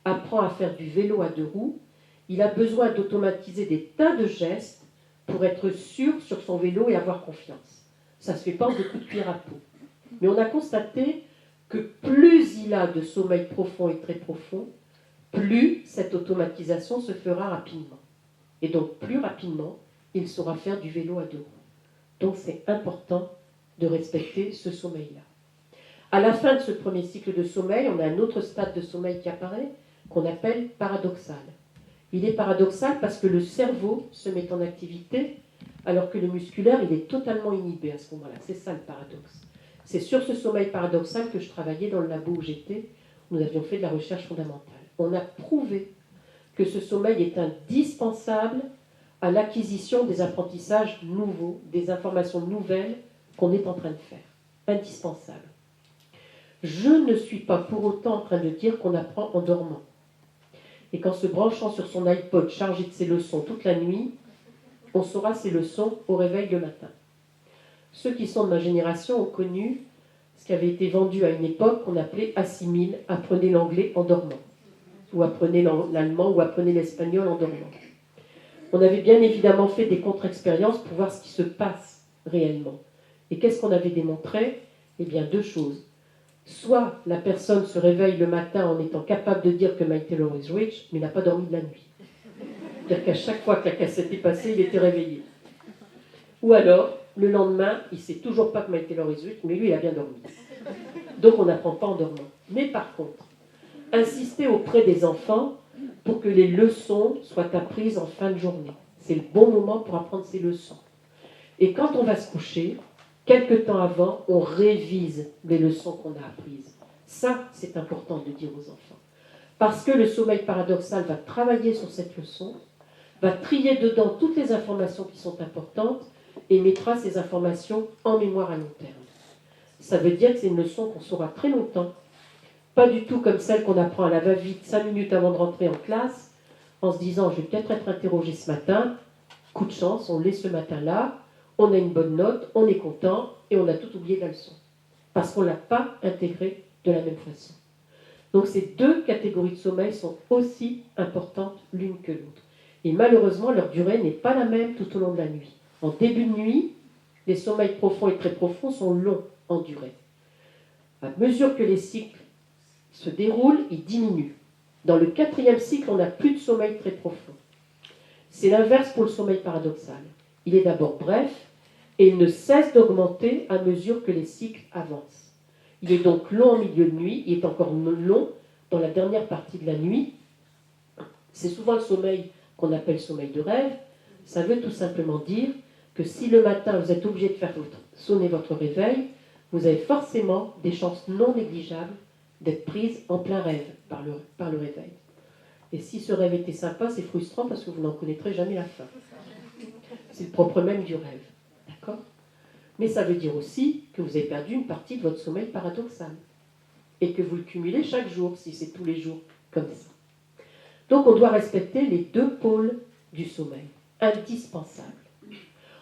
apprend à faire du vélo à 2 roues, il a besoin d'automatiser des tas de gestes pour être sûr sur son vélo et avoir confiance. Ça ne se fait pas en 2 coups de cuillère à peau. Mais on a constaté que plus il a de sommeil profond et très profond, plus cette automatisation se fera rapidement. Et donc plus rapidement, il saura faire du vélo à deux roues. Donc c'est important de respecter ce sommeil-là. À la fin de ce premier cycle de sommeil, on a un autre stade de sommeil qui apparaît, qu'on appelle paradoxal. Il est paradoxal parce que le cerveau se met en activité, alors que le musculaire, il est totalement inhibé à ce moment-là. C'est ça le paradoxe. C'est sur ce sommeil paradoxal que je travaillais dans le labo où j'étais, où nous avions fait de la recherche fondamentale. On a prouvé que ce sommeil est indispensable à l'acquisition des apprentissages nouveaux, des informations nouvelles qu'on est en train de faire. Indispensable. Je ne suis pas pour autant en train de dire qu'on apprend en dormant. Et qu'en se branchant sur son iPod chargé de ses leçons toute la nuit, on saura ses leçons au réveil le matin. Ceux qui sont de ma génération ont connu ce qui avait été vendu à une époque qu'on appelait assimile, apprenez l'anglais en dormant, ou apprenez l'allemand, ou apprenez l'espagnol en dormant. On avait bien évidemment fait des contre-expériences pour voir ce qui se passe réellement. Et qu'est-ce qu'on avait démontré? Eh bien, deux choses. Soit la personne se réveille le matin en étant capable de dire que My Taylor is rich, mais n'a pas dormi de la nuit. C'est-à-dire qu'à chaque fois que la cassette est passée, il était réveillé. Ou alors, le lendemain, il ne sait toujours pas que My Taylor is rich, mais lui, il a bien dormi. Donc on n'apprend pas en dormant. Mais par contre, insister auprès des enfants pour que les leçons soient apprises en fin de journée. C'est le bon moment pour apprendre ces leçons. Et quand on va se coucher, quelque temps avant, on révise les leçons qu'on a apprises. Ça, c'est important de dire aux enfants. Parce que le sommeil paradoxal va travailler sur cette leçon, va trier dedans toutes les informations qui sont importantes et mettra ces informations en mémoire à long terme. Ça veut dire que c'est une leçon qu'on saura très longtemps, pas du tout comme celle qu'on apprend à la va-vite 5 minutes avant de rentrer en classe, en se disant je vais peut-être être interrogé ce matin, coup de chance, on l'est ce matin-là, on a une bonne note, on est content et on a tout oublié de la leçon. Parce qu'on ne l'a pas intégré de la même façon. Donc ces deux catégories de sommeil sont aussi importantes l'une que l'autre. Et malheureusement, leur durée n'est pas la même tout au long de la nuit. En début de nuit, les sommeils profonds et très profonds sont longs en durée. À mesure que les cycles se déroulent, ils diminuent. Dans le 4e cycle, on n'a plus de sommeil très profond. C'est l'inverse pour le sommeil paradoxal. Il est d'abord bref et il ne cesse d'augmenter à mesure que les cycles avancent. Il est donc long en milieu de nuit, il est encore long dans la dernière partie de la nuit. C'est souvent le sommeil qu'on appelle sommeil de rêve. Ça veut tout simplement dire que si le matin vous êtes obligé de faire sonner votre réveil, vous avez forcément des chances non négligeables d'être prise en plein rêve par le réveil. Et si ce rêve était sympa, c'est frustrant parce que vous n'en connaîtrez jamais la fin. C'est le propre même du rêve. D'accord ? Mais ça veut dire aussi que vous avez perdu une partie de votre sommeil paradoxal. Et que vous le cumulez chaque jour, si c'est tous les jours comme ça. Donc on doit respecter les deux pôles du sommeil. Indispensable.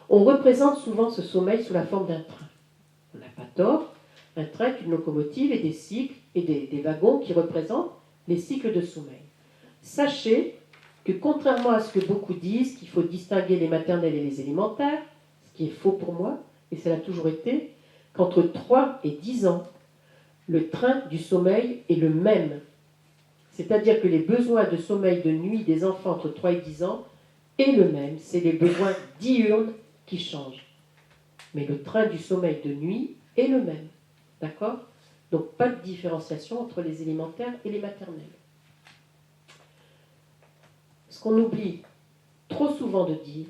On représente souvent ce sommeil sous la forme d'un train. On n'a pas tort. Un train est une locomotive et des cycles et des wagons qui représentent les cycles de sommeil. Sachez que contrairement à ce que beaucoup disent, qu'il faut distinguer les maternelles et les élémentaires, ce qui est faux pour moi, et cela a toujours été, qu'entre 3 et 10 ans, le train du sommeil est le même. C'est-à-dire que les besoins de sommeil de nuit des enfants entre 3 et 10 ans est le même. C'est les besoins diurnes qui changent. Mais le train du sommeil de nuit est le même. D'accord ? Donc pas de différenciation entre les élémentaires et les maternelles. Ce qu'on oublie trop souvent de dire,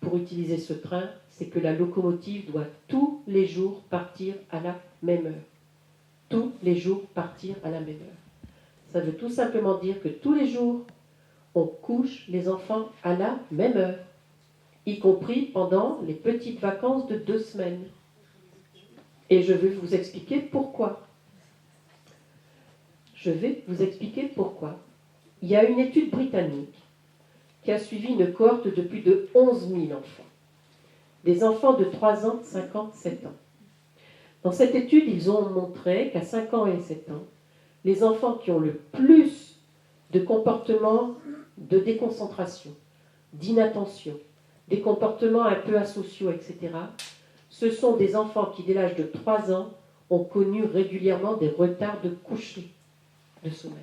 pour utiliser ce train, c'est que la locomotive doit tous les jours partir à la même heure. Tous les jours partir à la même heure. Ça veut tout simplement dire que tous les jours, on couche les enfants à la même heure, y compris pendant les petites vacances de 2 semaines. Et je vais vous expliquer pourquoi. Je vais vous expliquer pourquoi. Il y a une étude britannique qui a suivi une cohorte de plus de 11 000 enfants. Des enfants de 3 ans, 5 ans, 7 ans. Dans cette étude, ils ont montré qu'à 5 ans et 7 ans, les enfants qui ont le plus de comportements de déconcentration, d'inattention, des comportements un peu asociaux, etc., Ce sont des enfants qui, dès l'âge de 3 ans, ont connu régulièrement des retards de coucher, de sommeil.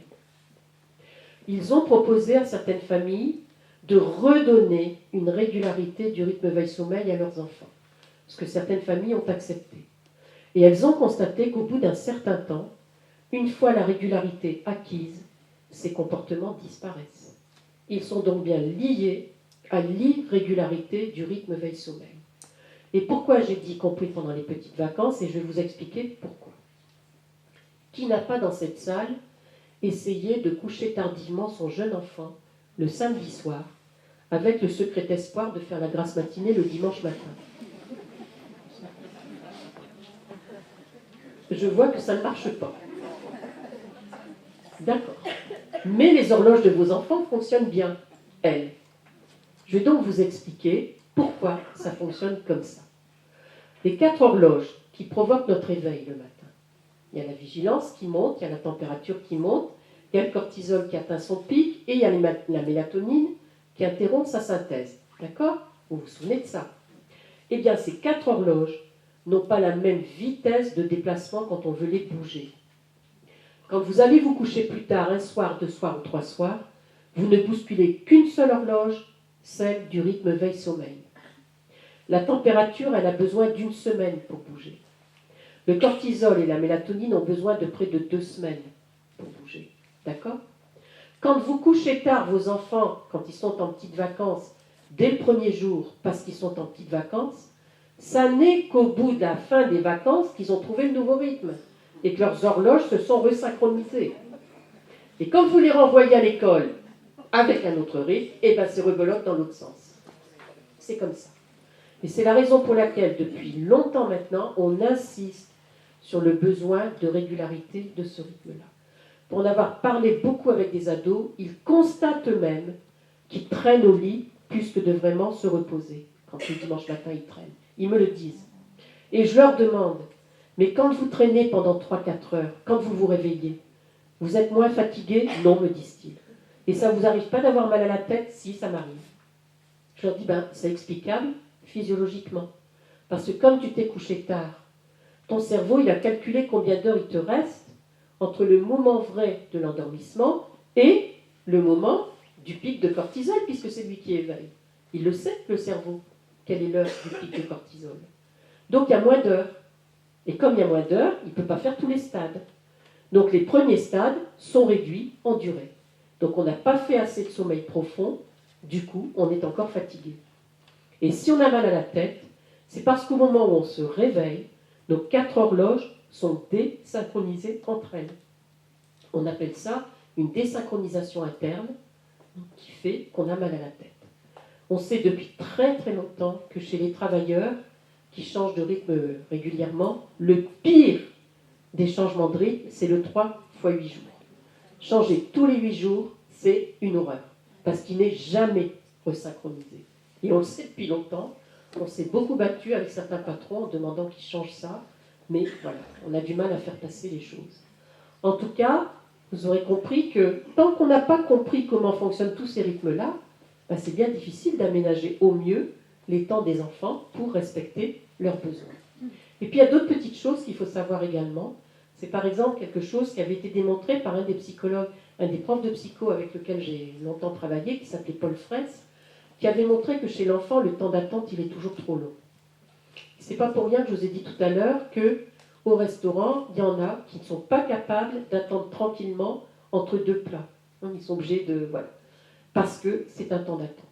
Ils ont proposé à certaines familles de redonner une régularité du rythme veille-sommeil à leurs enfants, ce que certaines familles ont accepté. Et elles ont constaté qu'au bout d'un certain temps, une fois la régularité acquise, ces comportements disparaissent. Ils sont donc bien liés à l'irrégularité du rythme veille-sommeil. Et pourquoi j'ai dit compris pendant les petites vacances, et je vais vous expliquer pourquoi. Qui n'a pas dans cette salle essayé de coucher tardivement son jeune enfant le samedi soir, avec le secret espoir de faire la grasse matinée le dimanche matin? Je vois que ça ne marche pas. D'accord. Mais les horloges de vos enfants fonctionnent bien, elles. Je vais donc vous expliquer pourquoi ça fonctionne comme ça. Les 4 horloges qui provoquent notre éveil le matin. Il y a la vigilance qui monte, il y a la température qui monte, il y a le cortisol qui atteint son pic et il y a la mélatonine qui interrompt sa synthèse. D'accord? Vous vous souvenez de ça? Eh bien, ces 4 horloges n'ont pas la même vitesse de déplacement quand on veut les bouger. Quand vous allez vous coucher plus tard, un soir, 2 soirs ou 3 soirs, vous ne bousculez qu'une seule horloge, celle du rythme veille-sommeil. La température, elle a besoin d'1 semaine pour bouger. Le cortisol et la mélatonine ont besoin de près de 2 semaines pour bouger. D'accord? Quand vous couchez tard vos enfants, quand ils sont en petites vacances, dès le premier jour, parce qu'ils sont en petites vacances, ça n'est qu'au bout de la fin des vacances qu'ils ont trouvé le nouveau rythme et que leurs horloges se sont resynchronisées. Et quand vous les renvoyez à l'école avec un autre rythme, eh bien c'est rebelote dans l'autre sens. C'est comme ça. Et c'est la raison pour laquelle, depuis longtemps maintenant, on insiste sur le besoin de régularité de ce rythme-là. Pour en avoir parlé beaucoup avec des ados, ils constatent eux-mêmes qu'ils traînent au lit plus que de vraiment se reposer. Quand le dimanche matin, ils traînent. Ils me le disent. Et je leur demande, mais quand vous traînez pendant 3-4 heures, quand vous vous réveillez, vous êtes moins fatigué? Non, me disent-ils. Et ça ne vous arrive pas d'avoir mal à la tête? Si, ça m'arrive. Je leur dis, c'est explicable physiologiquement. Parce que comme tu t'es couché tard, ton cerveau, il a calculé combien d'heures il te reste entre le moment vrai de l'endormissement et le moment du pic de cortisol, puisque c'est lui qui éveille. Il le sait, le cerveau, quelle est l'heure du pic de cortisol. Donc il y a moins d'heures. Et comme il y a moins d'heures, il ne peut pas faire tous les stades. Donc les premiers stades sont réduits en durée. Donc on n'a pas fait assez de sommeil profond, du coup on est encore fatigué. Et si on a mal à la tête, c'est parce qu'au moment où on se réveille, nos 4 horloges sont désynchronisées entre elles. On appelle ça une désynchronisation interne qui fait qu'on a mal à la tête. On sait depuis très très longtemps que chez les travailleurs qui changent de rythme régulièrement, le pire des changements de rythme, c'est le 3 x 8 jours. Changer tous les 8 jours, c'est une horreur, parce qu'il n'est jamais resynchronisé. Et on le sait depuis longtemps, on s'est beaucoup battu avec certains patrons en demandant qu'ils changent ça, mais voilà, on a du mal à faire passer les choses. En tout cas, vous aurez compris que tant qu'on n'a pas compris comment fonctionnent tous ces rythmes-là, c'est bien difficile d'aménager au mieux les temps des enfants pour respecter leurs besoins. Et puis il y a d'autres petites choses qu'il faut savoir également. C'est par exemple quelque chose qui avait été démontré par un des psychologues, un des profs de psycho avec lequel j'ai longtemps travaillé, qui s'appelait Paul Fraisse, qui avait montré que chez l'enfant, le temps d'attente, il est toujours trop long. C'est pas pour rien que je vous ai dit tout à l'heure qu'au restaurant, il y en a qui ne sont pas capables d'attendre tranquillement entre 2 plats. Ils sont obligés de... Voilà. Parce que c'est un temps d'attente.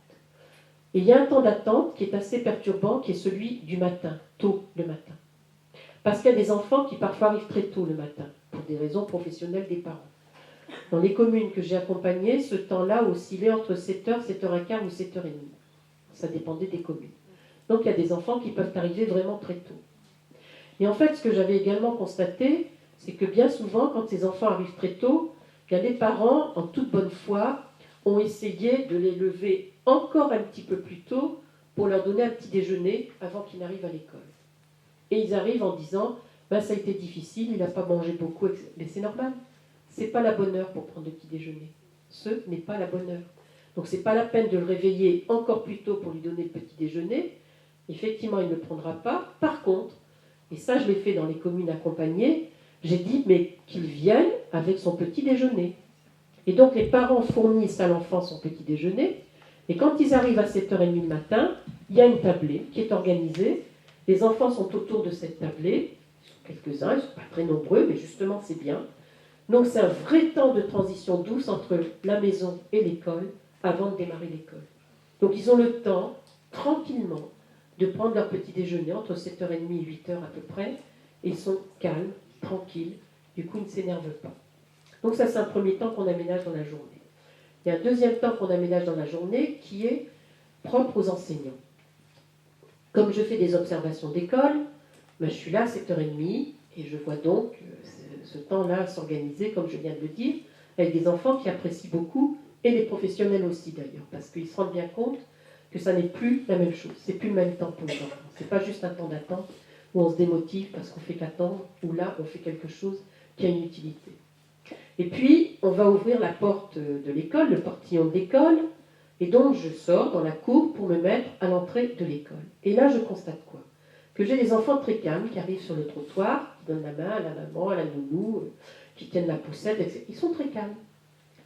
Et il y a un temps d'attente qui est assez perturbant, qui est celui du matin, tôt le matin. Parce qu'il y a des enfants qui parfois arrivent très tôt le matin, pour des raisons professionnelles des parents. Dans les communes que j'ai accompagnées, ce temps-là oscillait entre 7h, 7h15 ou 7h30. Ça dépendait des communes. Donc il y a des enfants qui peuvent arriver vraiment très tôt. Et en fait, ce que j'avais également constaté, c'est que bien souvent, quand ces enfants arrivent très tôt, les parents, en toute bonne foi, ont essayé de les lever encore un petit peu plus tôt pour leur donner un petit déjeuner avant qu'ils n'arrivent à l'école. Et ils arrivent en disant, ça a été difficile, il n'a pas mangé beaucoup, mais c'est normal. Ce n'est pas la bonne heure pour prendre le petit déjeuner. Ce n'est pas la bonne heure. Donc ce n'est pas la peine de le réveiller encore plus tôt pour lui donner le petit déjeuner, Effectivement, il ne prendra pas. Par contre, et ça je l'ai fait dans les communes accompagnées, j'ai dit mais qu'il vienne avec son petit déjeuner. Et donc les parents fournissent à l'enfant son petit déjeuner, et quand ils arrivent à 7h30 le matin, il y a une tablée qui est organisée, les enfants sont autour de cette tablée, quelques-uns, ils ne sont pas très nombreux, mais justement c'est bien. Donc c'est un vrai temps de transition douce entre la maison et l'école avant de démarrer l'école. Donc ils ont le temps, tranquillement, de prendre leur petit déjeuner entre 7h30 et 8h à peu près, et ils sont calmes, tranquilles, du coup ils ne s'énervent pas. Donc ça c'est un premier temps qu'on aménage dans la journée. Il y a un deuxième temps qu'on aménage dans la journée qui est propre aux enseignants. Comme je fais des observations d'école, ben, je suis là à 7h30 et je vois donc ce temps-là s'organiser, comme je viens de le dire, avec des enfants qui apprécient beaucoup, et les professionnels aussi d'ailleurs, parce qu'ils se rendent bien compte que ça n'est plus la même chose, c'est plus le même temps pour les enfants. C'est pas juste un temps d'attente où on se démotive parce qu'on fait qu'attendre, ou là on fait quelque chose qui a une utilité. Et puis on va ouvrir la porte de l'école, le portillon de l'école, et donc je sors dans la cour pour me mettre à l'entrée de l'école. Et là je constate quoi? Que j'ai des enfants très calmes qui arrivent sur le trottoir, qui donnent la main à la maman, à la nounou, qui tiennent la poussette, etc. Ils sont très calmes.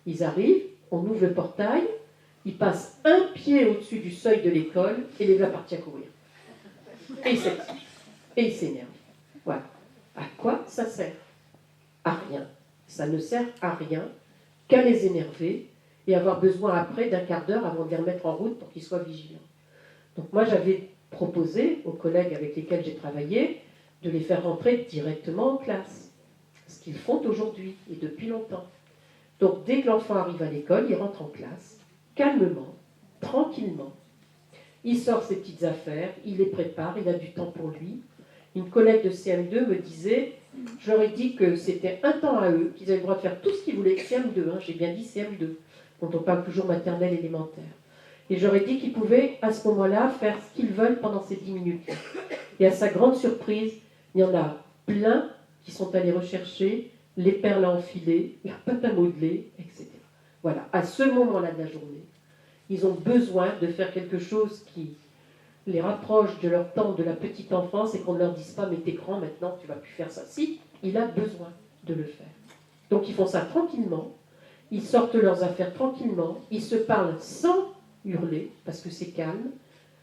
Ils arrivent, on ouvre le portail, ils passent un pied au-dessus du seuil de l'école et les voilà partis à courir. Et ils s'excitent. Et ils s'énervent. Voilà. À quoi ça sert? À rien. Ça ne sert à rien qu'à les énerver et avoir besoin après d'un quart d'heure avant de les remettre en route pour qu'ils soient vigilants. Donc moi j'avais proposé aux collègues avec lesquels j'ai travaillé de les faire rentrer directement en classe. Ce qu'ils font aujourd'hui et depuis longtemps. Donc dès que l'enfant arrive à l'école, il rentre en classe, calmement, tranquillement. Il sort ses petites affaires, il les prépare, il a du temps pour lui. Une collègue de CM2 me disait, je leur ai dit que c'était un temps à eux, qu'ils avaient le droit de faire tout ce qu'ils voulaient, CM2, j'ai bien dit CM2, dont on parle toujours maternelle élémentaire. Et j'aurais dit qu'ils pouvaient, à ce moment-là, faire ce qu'ils veulent pendant ces 10 minutes. Et à sa grande surprise, il y en a plein qui sont allés rechercher les perles à enfiler, la pâte à modeler, etc. Voilà, à ce moment-là de la journée, ils ont besoin de faire quelque chose qui les rapproche de leur temps de la petite enfance et qu'on ne leur dise pas « mais t'es grand maintenant, tu ne vas plus faire ça ». Si, il a besoin de le faire. Donc ils font ça tranquillement, ils sortent leurs affaires tranquillement, ils se parlent sans hurler, parce que c'est calme,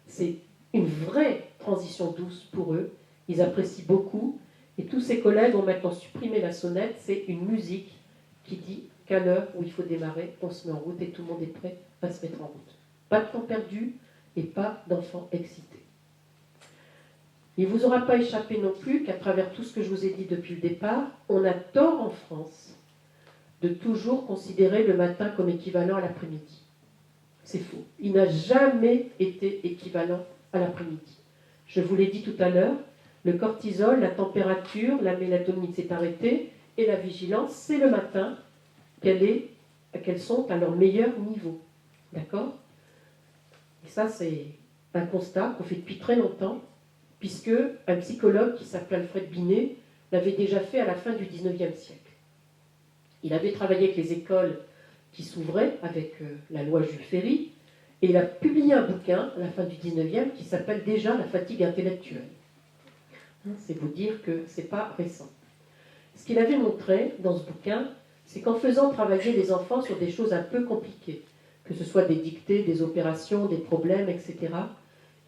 c'est une vraie transition douce pour eux, ils apprécient beaucoup, et tous ces collègues ont maintenant supprimé la sonnette, c'est une musique qui dit qu'à l'heure où il faut démarrer, on se met en route et tout le monde est prêt à se mettre en route. Pas de temps perdu et pas d'enfants excités. Il ne vous aura pas échappé non plus qu'à travers tout ce que je vous ai dit depuis le départ, on a tort en France de toujours considérer le matin comme équivalent à l'après-midi. C'est faux. Il n'a jamais été équivalent à l'après-midi. Je vous l'ai dit tout à l'heure, le cortisol, la température, la mélatonine s'est arrêtée, et la vigilance, c'est le matin qu'elles sont à leur meilleur niveau. D'accord? Et ça, c'est un constat qu'on fait depuis très longtemps, puisque un psychologue qui s'appelait Alfred Binet l'avait déjà fait à la fin du XIXe siècle. Il avait travaillé avec les écoles qui s'ouvraient avec la loi Jules Ferry, et il a publié un bouquin à la fin du XIXe qui s'appelle déjà La fatigue intellectuelle. C'est vous dire que ce n'est pas récent. Ce qu'il avait montré dans ce bouquin, c'est qu'en faisant travailler les enfants sur des choses un peu compliquées, que ce soit des dictées, des opérations, des problèmes, etc.,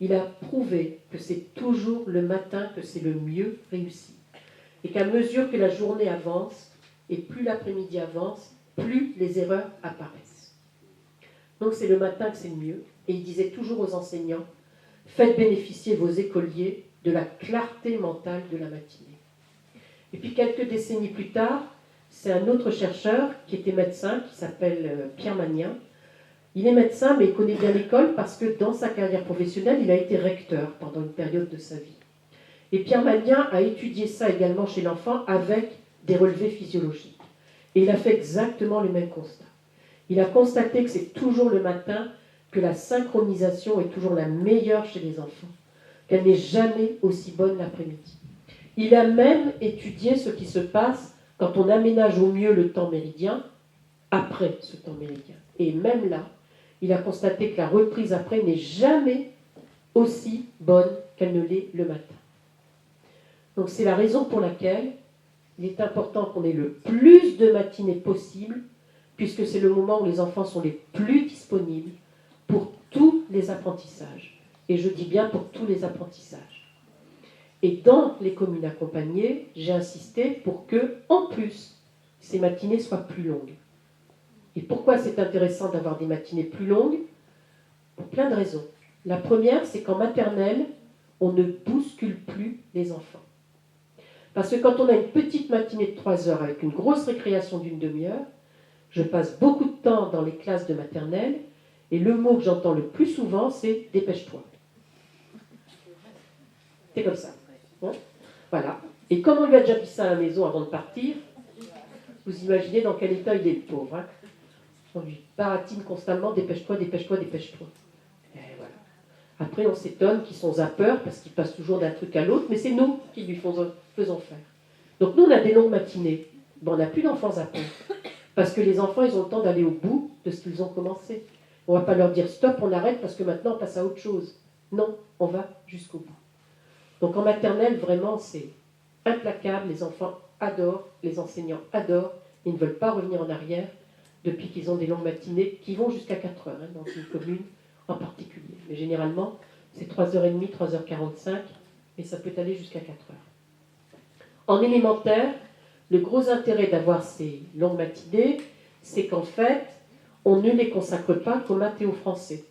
il a prouvé que c'est toujours le matin que c'est le mieux réussi. Et qu'à mesure que la journée avance, et plus l'après-midi avance, plus les erreurs apparaissent. Donc c'est le matin que c'est le mieux. Et il disait toujours aux enseignants, faites bénéficier vos écoliers de la clarté mentale de la matinée. Et puis quelques décennies plus tard, c'est un autre chercheur qui était médecin, qui s'appelle Pierre Magnin. Il est médecin, mais il connaît bien l'école parce que dans sa carrière professionnelle, il a été recteur pendant une période de sa vie. Et Pierre Magnin a étudié ça également chez l'enfant avec des relevés physiologiques. Et il a fait exactement le même constat. Il a constaté que c'est toujours le matin que la synchronisation est toujours la meilleure chez les enfants, qu'elle n'est jamais aussi bonne l'après-midi. Il a même étudié ce qui se passe quand on aménage au mieux le temps méridien après ce temps méridien. Et même là, il a constaté que la reprise après n'est jamais aussi bonne qu'elle ne l'est le matin. Donc c'est la raison pour laquelle il est important qu'on ait le plus de matinées possible, puisque c'est le moment où les enfants sont les plus disponibles pour tous les apprentissages. Et je dis bien pour tous les apprentissages. Et dans les communes accompagnées, j'ai insisté pour que, en plus, ces matinées soient plus longues. Et pourquoi c'est intéressant d'avoir des matinées plus longues? Pour plein de raisons. La première, c'est qu'en maternelle, on ne bouscule plus les enfants. Parce que quand on a une petite matinée de 3 heures avec une grosse récréation d'une demi-heure, je passe beaucoup de temps dans les classes de maternelle et le mot que j'entends le plus souvent, c'est « dépêche-toi ». C'est comme ça. Bon, voilà. Et comme on lui a déjà dit ça à la maison avant de partir, vous imaginez dans quel état il est, le pauvre. Hein, on lui baratine constamment « dépêche-toi, dépêche-toi, dépêche-toi ». Et voilà. Après, on s'étonne qu'ils sont zappeurs parce qu'ils passent toujours d'un truc à l'autre, mais c'est nous qui lui faisons faire. Donc nous, on a des longues matinées. Bon, on n'a plus d'enfants zappeurs. Parce que les enfants, ils ont le temps d'aller au bout de ce qu'ils ont commencé. On ne va pas leur dire stop, on arrête parce que maintenant on passe à autre chose. Non, on va jusqu'au bout. Donc en maternelle, vraiment, c'est implacable. Les enfants adorent, les enseignants adorent. Ils ne veulent pas revenir en arrière depuis qu'ils ont des longues matinées qui vont jusqu'à 4 heures, hein, dans une commune en particulier. Mais généralement, c'est 3h30, 3h45, et ça peut aller jusqu'à 4 heures. En élémentaire, le gros intérêt d'avoir ces longues matinées, c'est qu'en fait, on ne les consacre pas qu'aux maths et au français.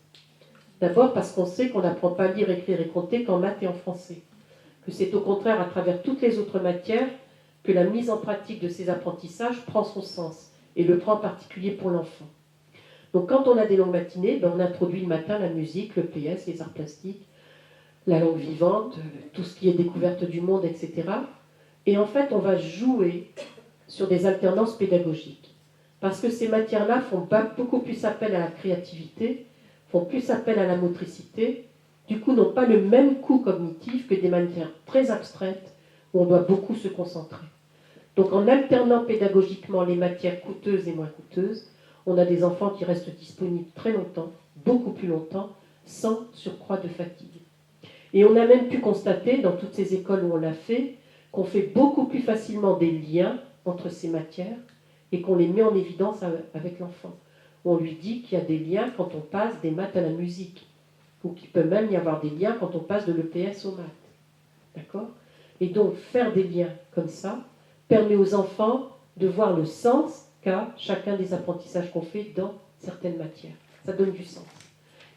D'abord parce qu'on sait qu'on n'apprend pas à lire, écrire et compter qu'en maths et en français. Que c'est au contraire à travers toutes les autres matières que la mise en pratique de ces apprentissages prend son sens, et le prend en particulier pour l'enfant. Donc quand on a des longues matinées, on introduit le matin la musique, le PS, les arts plastiques, la langue vivante, tout ce qui est découverte du monde, etc. Et en fait, on va jouer sur des alternances pédagogiques. Parce que ces matières-là font beaucoup plus appel à la créativité, font plus appel à la motricité, du coup n'ont pas le même coût cognitif que des matières très abstraites où on doit beaucoup se concentrer. Donc en alternant pédagogiquement les matières coûteuses et moins coûteuses, on a des enfants qui restent disponibles très longtemps, beaucoup plus longtemps, sans surcroît de fatigue. Et on a même pu constater, dans toutes ces écoles où on l'a fait, qu'on fait beaucoup plus facilement des liens entre ces matières et qu'on les met en évidence avec l'enfant. On lui dit qu'il y a des liens quand on passe des maths à la musique, ou qu'il peut même y avoir des liens quand on passe de l'EPS aux maths. D'accord? Et donc, faire des liens comme ça permet aux enfants de voir le sens qu'a chacun des apprentissages qu'on fait dans certaines matières. Ça donne du sens.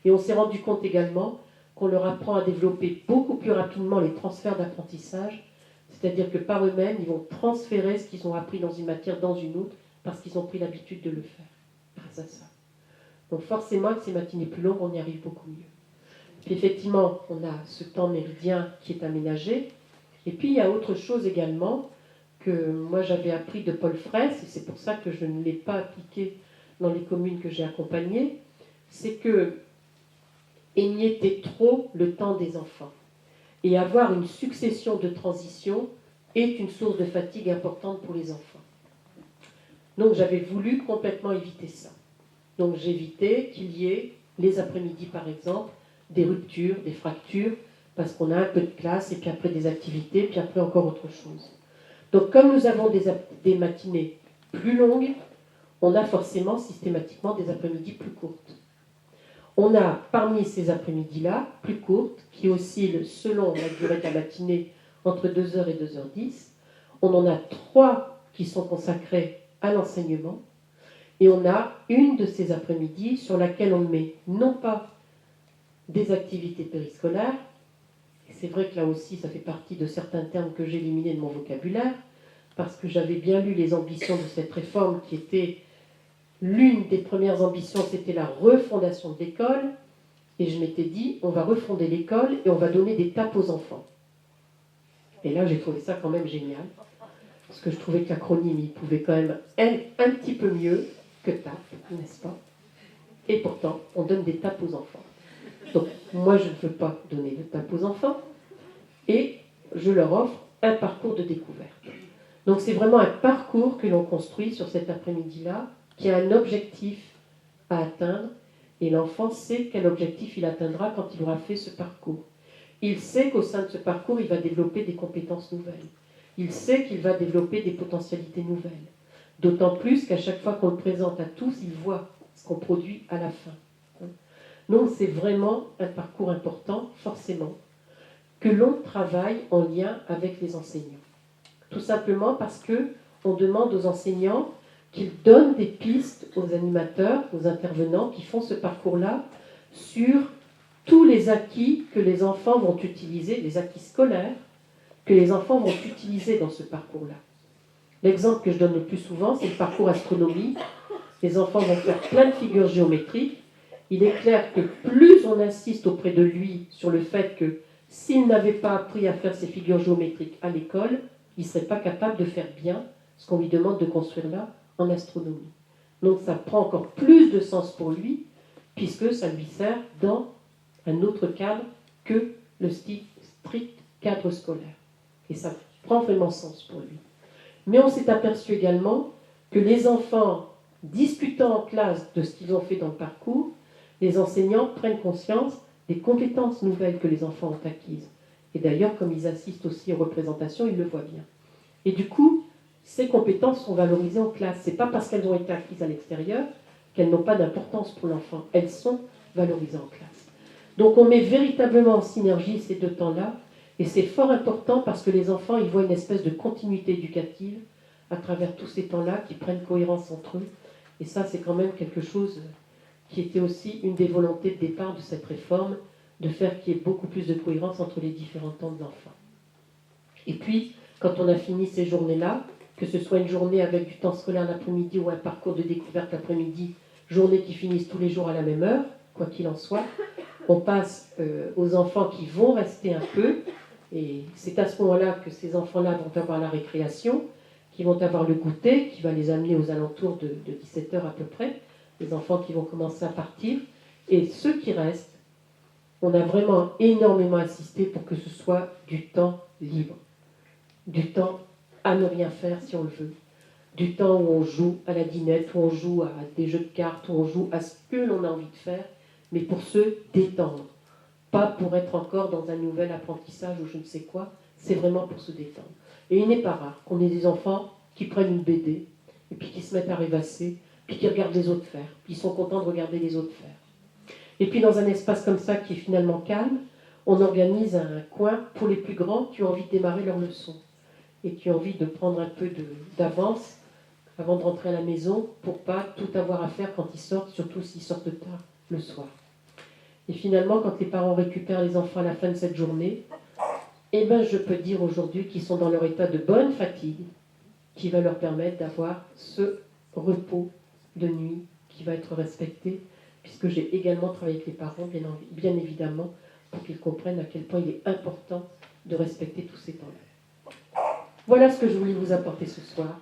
Et on s'est rendu compte également qu'on leur apprend à développer beaucoup plus rapidement les transferts d'apprentissage, c'est-à-dire que par eux-mêmes, ils vont transférer ce qu'ils ont appris dans une matière dans une autre, parce qu'ils ont pris l'habitude de le faire, grâce à ça. Donc forcément, avec ces matinées plus longues, on y arrive beaucoup mieux. Puis effectivement, on a ce temps méridien qui est aménagé, et puis il y a autre chose également, que moi j'avais appris de Paul Fraisse, et c'est pour ça que je ne l'ai pas appliqué dans les communes que j'ai accompagnées, c'est que émietter trop le temps des enfants et avoir une succession de transitions est une source de fatigue importante pour les enfants. Donc j'avais voulu complètement éviter ça. Donc j'évitais qu'il y ait, les après-midi par exemple, des ruptures, des fractures, parce qu'on a un peu de classe, et puis après des activités, puis après encore autre chose. Donc comme nous avons des matinées plus longues, on a forcément systématiquement des après-midi plus courtes. On a parmi ces après-midi-là, plus courtes, qui oscillent selon la durée de la matinée entre 2h et 2h10, on en a 3 qui sont consacrés à l'enseignement, et on a une de ces après-midi sur laquelle on met non pas des activités périscolaires, et c'est vrai que là aussi ça fait partie de certains termes que j'ai éliminés de mon vocabulaire, parce que j'avais bien lu les ambitions de cette réforme qui était l'une des premières ambitions, c'était la refondation de l'école, et je m'étais dit, on va refonder l'école et on va donner des tapes aux enfants. Et là, j'ai trouvé ça quand même génial, parce que je trouvais que l'acronyme, il pouvait quand même être un petit peu mieux que tape, n'est-ce pas? Et pourtant, on donne des tapes aux enfants. Donc, moi, je ne veux pas donner de tapes aux enfants, et je leur offre un parcours de découverte. Donc, c'est vraiment un parcours que l'on construit sur cet après-midi-là, qui a un objectif à atteindre, et l'enfant sait quel objectif il atteindra quand il aura fait ce parcours. il sait qu'au sein de ce parcours, il va développer des compétences nouvelles. Il sait qu'il va développer des potentialités nouvelles. D'autant plus qu'à chaque fois qu'on le présente à tous, il voit ce qu'on produit à la fin. Donc c'est vraiment un parcours important, forcément, que l'on travaille en lien avec les enseignants. Tout simplement parce qu'on demande aux enseignants qu'ils donnent des pistes aux animateurs, aux intervenants qui font ce parcours-là sur tous les acquis que les enfants vont utiliser, les acquis scolaires, que les enfants vont utiliser dans ce parcours-là. L'exemple que je donne le plus souvent, c'est le parcours astronomie. Les enfants vont faire plein de figures géométriques. Il est clair que plus on insiste auprès de lui sur le fait que s'il n'avait pas appris à faire ces figures géométriques à l'école, il ne serait pas capable de faire bien ce qu'on lui demande de construire là en astronomie. Donc ça prend encore plus de sens pour lui, puisque ça lui sert dans un autre cadre que le strict cadre scolaire. Et ça prend vraiment sens pour lui. Mais on s'est aperçu également que les enfants, discutant en classe de ce qu'ils ont fait dans le parcours, les enseignants prennent conscience des compétences nouvelles que les enfants ont acquises. Et d'ailleurs, comme ils assistent aussi aux représentations, ils le voient bien. Et du coup, ces compétences sont valorisées en classe. Ce n'est pas parce qu'elles ont été acquises à l'extérieur qu'elles n'ont pas d'importance pour l'enfant. Elles sont valorisées en classe. Donc on met véritablement en synergie ces deux temps-là, et c'est fort important parce que les enfants, ils voient une espèce de continuité éducative à travers tous ces temps-là qui prennent cohérence entre eux. Et ça, c'est quand même quelque chose qui était aussi une des volontés de départ de cette réforme, de faire qu'il y ait beaucoup plus de cohérence entre les différents temps de l'enfant. Et puis, quand on a fini ces journées-là, que ce soit une journée avec du temps scolaire l'après-midi ou un parcours de découverte l'après-midi, journées qui finissent tous les jours à la même heure, quoi qu'il en soit, on passe aux enfants qui vont rester un peu, et c'est à ce moment-là que ces enfants-là vont avoir la récréation, qui vont avoir le goûter, qui va les amener aux alentours de 17h à peu près, les enfants qui vont commencer à partir, et ceux qui restent, on a vraiment énormément insisté pour que ce soit du temps libre, du temps à ne rien faire si on le veut, du temps où on joue à la dinette, où on joue à des jeux de cartes, où on joue à ce que l'on a envie de faire, mais pour se détendre, pas pour être encore dans un nouvel apprentissage ou je ne sais quoi, c'est vraiment pour se détendre. Et il n'est pas rare qu'on ait des enfants qui prennent une BD, et puis qui se mettent à rêvasser, puis qui regardent les autres faire, puis ils sont contents de regarder les autres faire. Et puis dans un espace comme ça qui est finalement calme, on organise un coin pour les plus grands qui ont envie de démarrer leur leçon et qui ont envie de prendre un peu d'avance avant de rentrer à la maison pour pas tout avoir à faire quand ils sortent, surtout s'ils sortent tard le soir. Et finalement, quand les parents récupèrent les enfants à la fin de cette journée, eh ben, je peux dire aujourd'hui qu'ils sont dans leur état de bonne fatigue qui va leur permettre d'avoir ce repos de nuit qui va être respecté, puisque j'ai également travaillé avec les parents, bien évidemment, pour qu'ils comprennent à quel point il est important de respecter tous ces temps-là. Voilà ce que je voulais vous apporter ce soir.